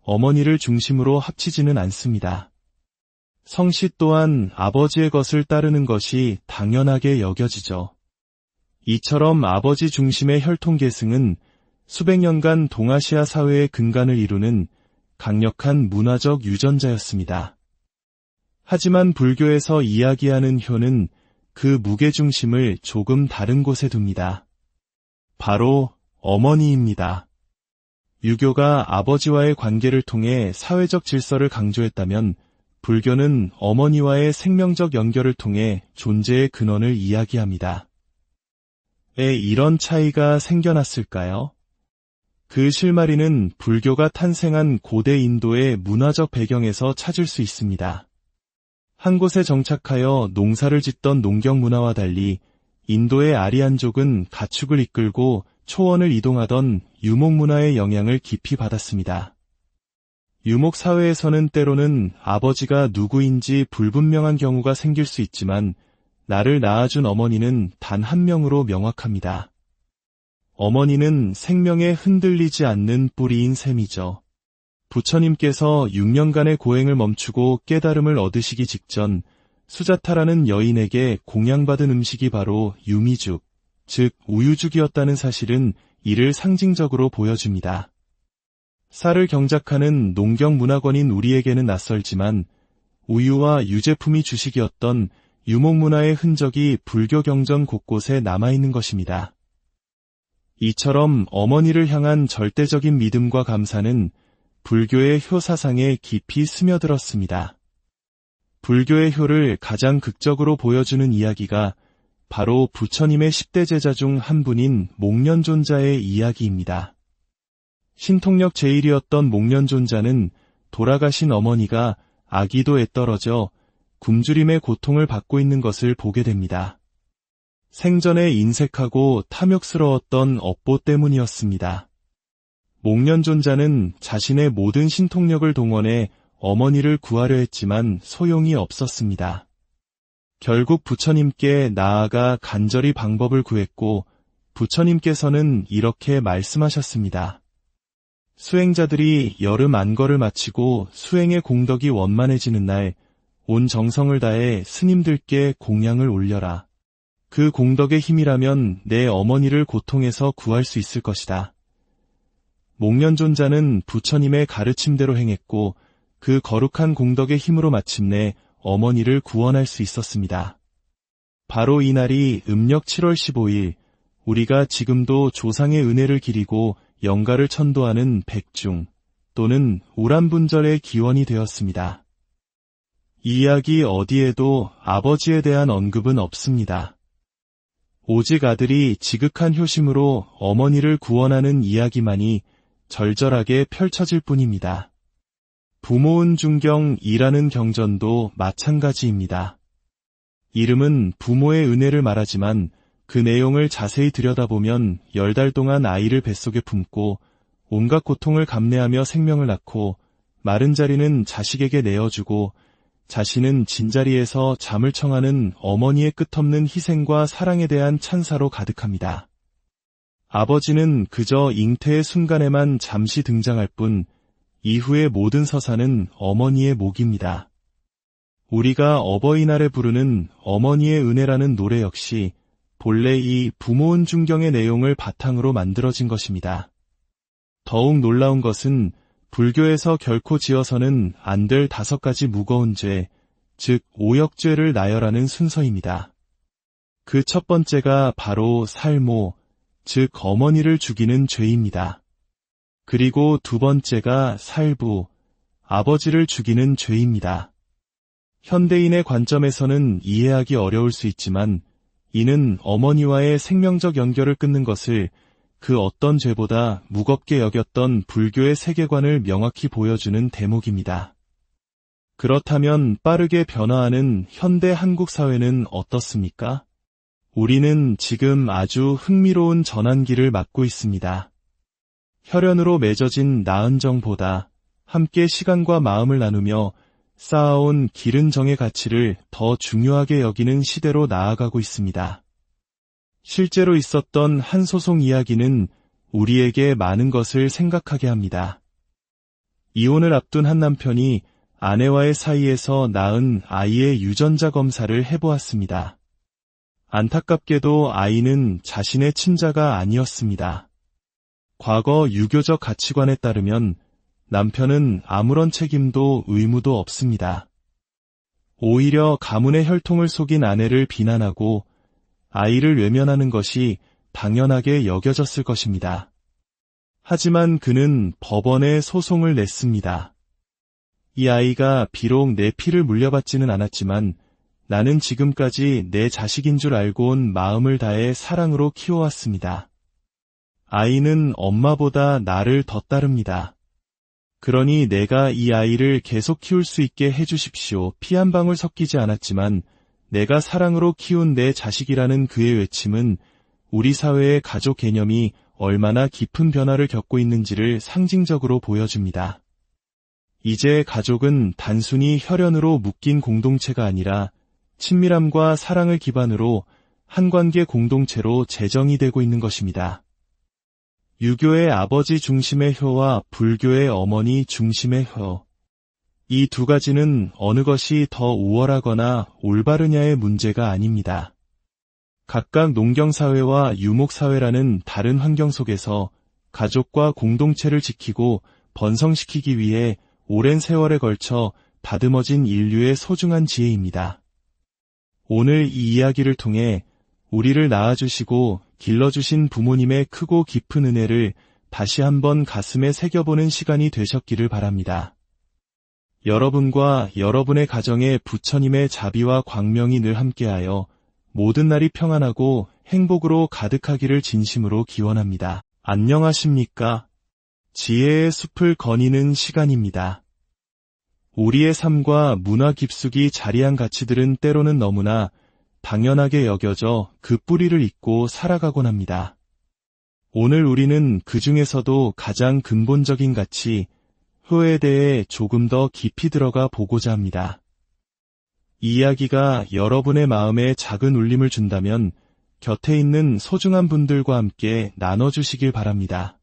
어머니를 중심으로 합치지는 않습니다. 성씨 또한 아버지의 것을 따르는 것이 당연하게 여겨지죠. 이처럼 아버지 중심의 혈통계승은 수백 년간 동아시아 사회의 근간을 이루는 강력한 문화적 유전자였습니다. 하지만 불교에서 이야기하는 효는 그 무게중심을 조금 다른 곳에 둡니다. 바로 어머니입니다. 유교가 아버지와의 관계를 통해 사회적 질서를 강조했다면 불교는 어머니와의 생명적 연결을 통해 존재의 근원을 이야기합니다. 왜 이런 차이가 생겨났을까요? 그 실마리는 불교가 탄생한 고대 인도의 문화적 배경에서 찾을 수 있습니다. 한 곳에 정착하여 농사를 짓던 농경 문화와 달리 인도의 아리안족은 가축을 이끌고 초원을 이동하던 유목 문화의 영향을 깊이 받았습니다. 유목 사회에서는 때로는 아버지가 누구인지 불분명한 경우가 생길 수 있지만 나를 낳아준 어머니는 단 한 명으로 명확합니다. 어머니는 생명에 흔들리지 않는 뿌리인 셈이죠. 부처님께서 6년간의 고행을 멈추고 깨달음을 얻으시기 직전 수자타라는 여인에게 공양받은 음식이 바로 유미죽, 즉 우유죽이었다는 사실은 이를 상징적으로 보여줍니다. 쌀을 경작하는 농경문화권인 우리에게는 낯설지만 우유와 유제품이 주식이었던 유목문화의 흔적이 불교 경전 곳곳에 남아있는 것입니다. 이처럼 어머니를 향한 절대적인 믿음과 감사는 불교의 효사상에 깊이 스며들었습니다. 불교의 효를 가장 극적으로 보여주는 이야기가 바로 부처님의 10대 제자 중 한 분인 목련존자의 이야기입니다. 신통력 제1이었던 목련존자는 돌아가신 어머니가 아기도에 떨어져 굶주림의 고통을 받고 있는 것을 보게 됩니다. 생전에 인색하고 탐욕스러웠던 업보 때문이었습니다. 목련존자는 자신의 모든 신통력을 동원해 어머니를 구하려 했지만 소용이 없었습니다. 결국 부처님께 나아가 간절히 방법을 구했고 부처님께서는 이렇게 말씀하셨습니다. 수행자들이 여름 안거를 마치고 수행의 공덕이 원만해지는 날 온 정성을 다해 스님들께 공양을 올려라. 그 공덕의 힘이라면 내 어머니를 고통에서 구할 수 있을 것이다. 목련존자는 부처님의 가르침대로 행했고 그 거룩한 공덕의 힘으로 마침내 어머니를 구원할 수 있었습니다. 바로 이날이 음력 7월 15일, 우리가 지금도 조상의 은혜를 기리고 영가를 천도하는 백중 또는 우람분절의 기원이 되었습니다. 이 이야기 어디에도 아버지에 대한 언급은 없습니다. 오직 아들이 지극한 효심으로 어머니를 구원하는 이야기만이 절절하게 펼쳐질 뿐입니다. 부모은 중경이라는 경전도 마찬가지입니다. 이름은 부모의 은혜를 말하지만 그 내용을 자세히 들여다보면 10달 동안 아이를 뱃속에 품고 온갖 고통을 감내하며 생명을 낳고 마른 자리는 자식에게 내어주고 자신은 진자리에서 잠을 청하는 어머니의 끝없는 희생과 사랑에 대한 찬사로 가득합니다. 아버지는 그저 잉태의 순간에만 잠시 등장할 뿐 이후의 모든 서사는 어머니의 몫입니다. 우리가 어버이날에 부르는 어머니의 은혜라는 노래 역시 본래 이 부모은 중경의 내용을 바탕으로 만들어진 것입니다. 더욱 놀라운 것은 불교에서 결코 지어서는 안 될 5가지 무거운 죄, 즉 오역죄를 나열하는 순서입니다. 그 첫 번째가 바로 살모, 즉 어머니를 죽이는 죄입니다. 그리고 두 번째가 살부, 아버지를 죽이는 죄입니다. 현대인의 관점에서는 이해하기 어려울 수 있지만 이는 어머니와의 생명적 연결을 끊는 것을 그 어떤 죄보다 무겁게 여겼던 불교의 세계관을 명확히 보여주는 대목입니다. 그렇다면 빠르게 변화하는 현대 한국 사회는 어떻습니까? 우리는 지금 아주 흥미로운 전환기를 맞고 있습니다. 혈연으로 맺어진 나은 정보다 함께 시간과 마음을 나누며 쌓아온 기른 정의 가치를 더 중요하게 여기는 시대로 나아가고 있습니다. 실제로 있었던 한 소송 이야기는 우리에게 많은 것을 생각하게 합니다. 이혼을 앞둔 한 남편이 아내와의 사이에서 낳은 아이의 유전자 검사를 해보았습니다. 안타깝게도 아이는 자신의 친자가 아니었습니다. 과거 유교적 가치관에 따르면 남편은 아무런 책임도 의무도 없습니다. 오히려 가문의 혈통을 속인 아내를 비난하고 아이를 외면하는 것이 당연하게 여겨졌을 것입니다. 하지만 그는 법원에 소송을 냈습니다. 이 아이가 비록 내 피를 물려받지는 않았지만 나는 지금까지 내 자식인 줄 알고 온 마음을 다해 사랑으로 키워왔습니다. 아이는 엄마보다 나를 더 따릅니다. 그러니 내가 이 아이를 계속 키울 수 있게 해주십시오. 피 한 방울 섞이지 않았지만 내가 사랑으로 키운 내 자식이라는 그의 외침은 우리 사회의 가족 개념이 얼마나 깊은 변화를 겪고 있는지를 상징적으로 보여줍니다. 이제 가족은 단순히 혈연으로 묶인 공동체가 아니라 친밀함과 사랑을 기반으로 한 관계 공동체로 재정이 되고 있는 것입니다. 유교의 아버지 중심의 효와 불교의 어머니 중심의 효. 이 두 가지는 어느 것이 더 우월하거나 올바르냐의 문제가 아닙니다. 각각 농경사회와 유목사회라는 다른 환경 속에서 가족과 공동체를 지키고 번성시키기 위해 오랜 세월에 걸쳐 다듬어진 인류의 소중한 지혜입니다. 오늘 이 이야기를 통해 우리를 낳아주시고 길러주신 부모님의 크고 깊은 은혜를 다시 한번 가슴에 새겨보는 시간이 되셨기를 바랍니다. 여러분과 여러분의 가정에 부처님의 자비와 광명이 늘 함께하여 모든 날이 평안하고 행복으로 가득하기를 진심으로 기원합니다. 안녕하십니까? 지혜의 숲을 거니는 시간입니다. 우리의 삶과 문화 깊숙이 자리한 가치들은 때로는 너무나 당연하게 여겨져 그 뿌리를 잇고 살아가곤 합니다. 오늘 우리는 그 중에서도 가장 근본적인 가치, 효에 대해 조금 더 깊이 들어가 보고자 합니다. 이 이야기가 여러분의 마음에 작은 울림을 준다면 곁에 있는 소중한 분들과 함께 나눠주시길 바랍니다.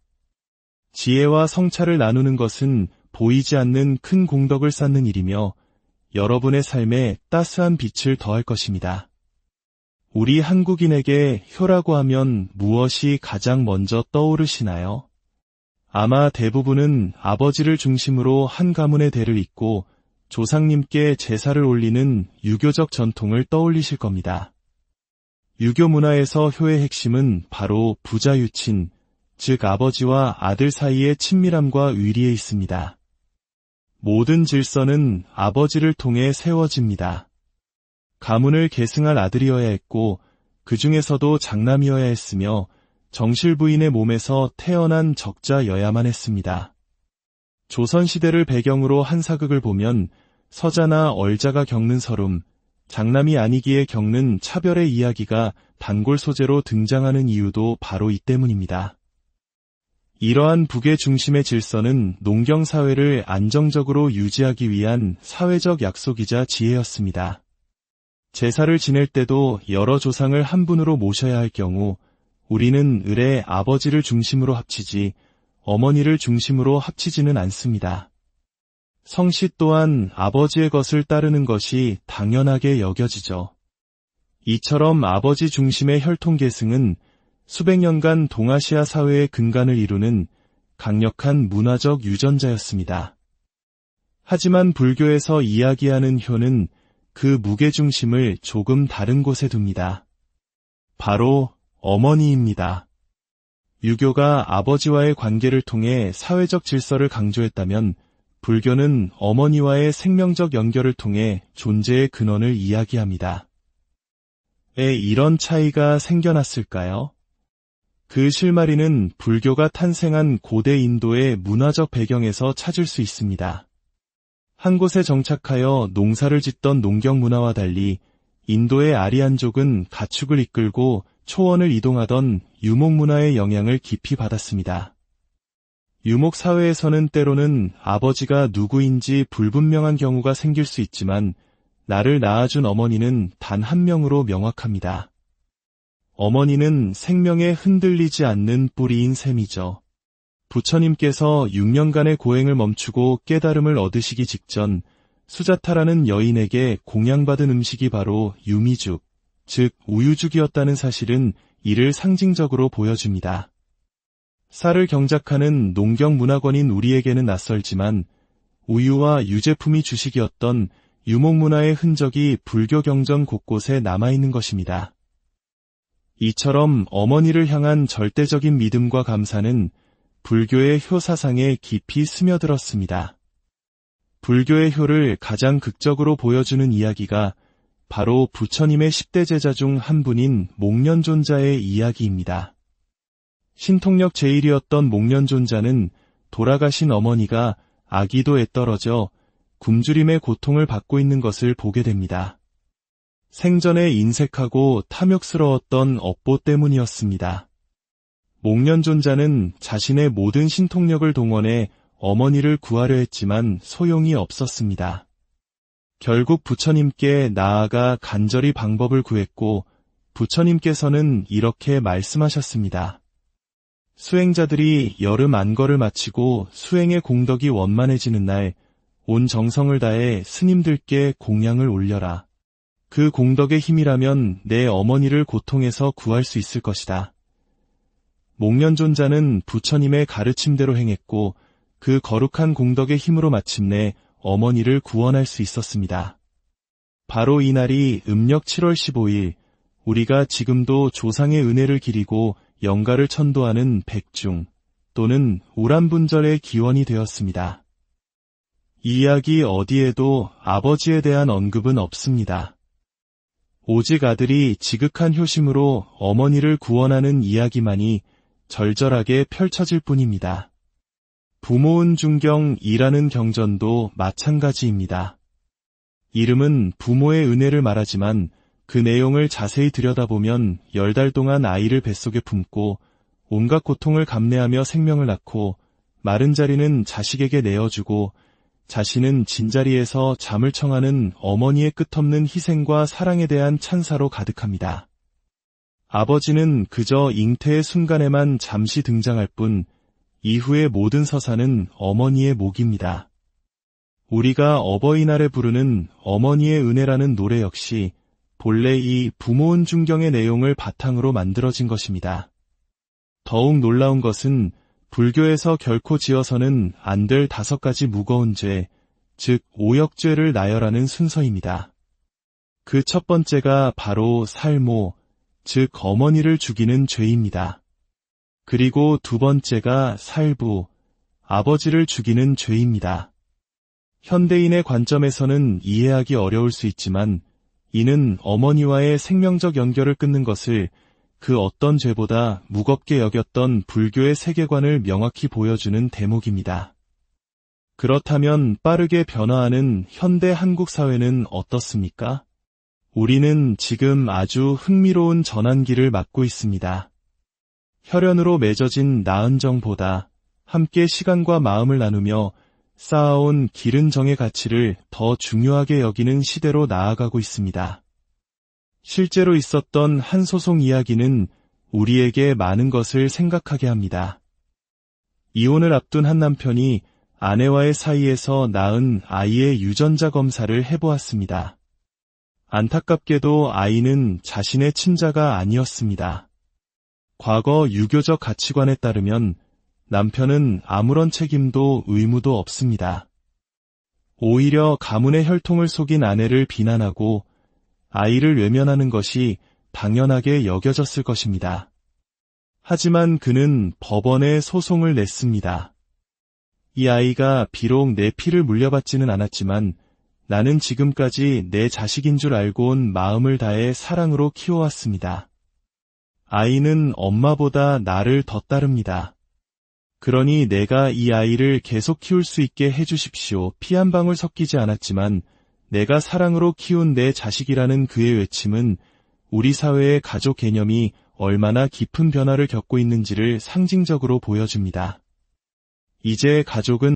지혜와 성찰을 나누는 것은 보이지 않는 큰 공덕을 쌓는 일이며 여러분의 삶에 따스한 빛을 더할 것입니다. 우리 한국인에게 효라고 하면 무엇이 가장 먼저 떠오르시나요? 아마 대부분은 아버지를 중심으로 한 가문의 대를 잇고 조상님께 제사를 올리는 유교적 전통을 떠올리실 겁니다. 유교 문화에서 효의 핵심은 바로 부자유친, 즉 아버지와 아들 사이의 친밀함과 의리에 있습니다. 모든 질서는 아버지를 통해 세워집니다. 가문을 계승할 아들이어야 했고 그 중에서도 장남이어야 했으며 정실부인의 몸에서 태어난 적자여야만 했습니다. 조선시대를 배경으로 한 사극을 보면 서자나 얼자가 겪는 서름, 장남이 아니기에 겪는 차별의 이야기가 단골 소재로 등장하는 이유도 바로 이 때문입니다. 이러한 북의 중심의 질서는 농경사회를 안정적으로 유지하기 위한 사회적 약속이자 지혜였습니다. 제사를 지낼 때도 여러 조상을 한 분으로 모셔야 할 경우 우리는 을의 아버지를 중심으로 합치지 어머니를 중심으로 합치지는 않습니다. 성씨 또한 아버지의 것을 따르는 것이 당연하게 여겨지죠. 이처럼 아버지 중심의 혈통 계승은 수백 년간 동아시아 사회의 근간을 이루는 강력한 문화적 유전자였습니다. 하지만 불교에서 이야기하는 효는 그 무게중심을 조금 다른 곳에 둡니다. 바로 어머니입니다. 유교가 아버지와의 관계를 통해 사회적 질서를 강조했다면 불교는 어머니와의 생명적 연결을 통해 존재의 근원을 이야기합니다. 왜 이런 차이가 생겨났을까요? 그 실마리는 불교가 탄생한 고대 인도의 문화적 배경에서 찾을 수 있습니다. 한 곳에 정착하여 농사를 짓던 농경 문화와 달리 인도의 아리안족은 가축을 이끌고 초원을 이동하던 유목 문화의 영향을 깊이 받았습니다. 유목 사회에서는 때로는 아버지가 누구인지 불분명한 경우가 생길 수 있지만 나를 낳아준 어머니는 단 한 명으로 명확합니다. 어머니는 생명에 흔들리지 않는 뿌리인 셈이죠. 부처님께서 6년간의 고행을 멈추고 깨달음을 얻으시기 직전 수자타라는 여인에게 공양받은 음식이 바로 유미죽, 즉 우유죽이었다는 사실은 이를 상징적으로 보여줍니다. 쌀을 경작하는 농경문화권인 우리에게는 낯설지만 우유와 유제품이 주식이었던 유목문화의 흔적이 불교 경전 곳곳에 남아있는 것입니다. 이처럼 어머니를 향한 절대적인 믿음과 감사는 불교의 효사상에 깊이 스며들었습니다. 불교의 효를 가장 극적으로 보여주는 이야기가 바로 부처님의 10대 제자 중 한 분인 목련존자의 이야기입니다. 신통력 제1이었던 목련존자는 돌아가신 어머니가 아기도에 떨어져 굶주림의 고통을 받고 있는 것을 보게 됩니다. 생전에 인색하고 탐욕스러웠던 업보 때문이었습니다. 목련존자는 자신의 모든 신통력을 동원해 어머니를 구하려 했지만 소용이 없었습니다. 결국 부처님께 나아가 간절히 방법을 구했고 부처님께서는 이렇게 말씀하셨습니다. 수행자들이 여름 안거를 마치고 수행의 공덕이 원만해지는 날 온 정성을 다해 스님들께 공양을 올려라. 그 공덕의 힘이라면 내 어머니를 고통에서 구할 수 있을 것이다. 목련존자는 부처님의 가르침대로 행했고 그 거룩한 공덕의 힘으로 마침내 어머니를 구원할 수 있었습니다. 바로 이날이 음력 7월 15일, 우리가 지금도 조상의 은혜를 기리고 영가를 천도하는 백중 또는 우람분절의 기원이 되었습니다. 이 이야기 어디에도 아버지에 대한 언급은 없습니다. 오직 아들이 지극한 효심으로 어머니를 구원하는 이야기만이 절절하게 펼쳐질 뿐입니다. 부모은 중경이라는 경전도 마찬가지입니다. 이름은 부모의 은혜를 말하지만 그 내용을 자세히 들여다보면 10달 동안 아이를 뱃속에 품고 온갖 고통을 감내하며 생명을 낳고 마른 자리는 자식에게 내어주고 자신은 진자리에서 잠을 청하는 어머니의 끝없는 희생과 사랑에 대한 찬사로 가득합니다. 아버지는 그저 잉태의 순간에만 잠시 등장할 뿐 이후의 모든 서사는 어머니의 몫입니다. 우리가 어버이날에 부르는 어머니의 은혜라는 노래 역시 본래 이 부모은 중경의 내용을 바탕으로 만들어진 것입니다. 더욱 놀라운 것은 불교에서 결코 지어서는 안 될 5가지 무거운 죄, 즉 오역죄를 나열하는 순서입니다. 그 첫 번째가 바로 살모, 즉 어머니를 죽이는 죄입니다. 그리고 두 번째가 살부, 아버지를 죽이는 죄입니다. 현대인의 관점에서는 이해하기 어려울 수 있지만 이는 어머니와의 생명적 연결을 끊는 것을 그 어떤 죄보다 무겁게 여겼던 불교의 세계관을 명확히 보여주는 대목입니다. 그렇다면 빠르게 변화하는 현대 한국 사회는 어떻습니까? 우리는 지금 아주 흥미로운 전환기를 맞고 있습니다. 혈연으로 맺어진 나은 정보다 함께 시간과 마음을 나누며 쌓아온 기른 정의 가치를 더 중요하게 여기는 시대로 나아가고 있습니다. 실제로 있었던 한 소송 이야기는 우리에게 많은 것을 생각하게 합니다. 이혼을 앞둔 한 남편이 아내와의 사이에서 낳은 아이의 유전자 검사를 해보았습니다. 안타깝게도 아이는 자신의 친자가 아니었습니다. 과거 유교적 가치관에 따르면 남편은 아무런 책임도 의무도 없습니다. 오히려 가문의 혈통을 속인 아내를 비난하고 아이를 외면하는 것이 당연하게 여겨졌을 것입니다. 하지만 그는 법원에 소송을 냈습니다. 이 아이가 비록 내 피를 물려받지는 않았지만 나는 지금까지 내 자식인 줄 알고 온 마음을 다해 사랑으로 키워왔습니다. 아이는 엄마보다 나를 더 따릅니다. 그러니 내가 이 아이를 계속 키울 수 있게 해주십시오. 피 한 방울 섞이지 않았지만 내가 사랑으로 키운 내 자식이라는 그의 외침은 우리 사회의 가족 개념이 얼마나 깊은 변화를 겪고 있는지를 상징적으로 보여줍니다. 이제 가족은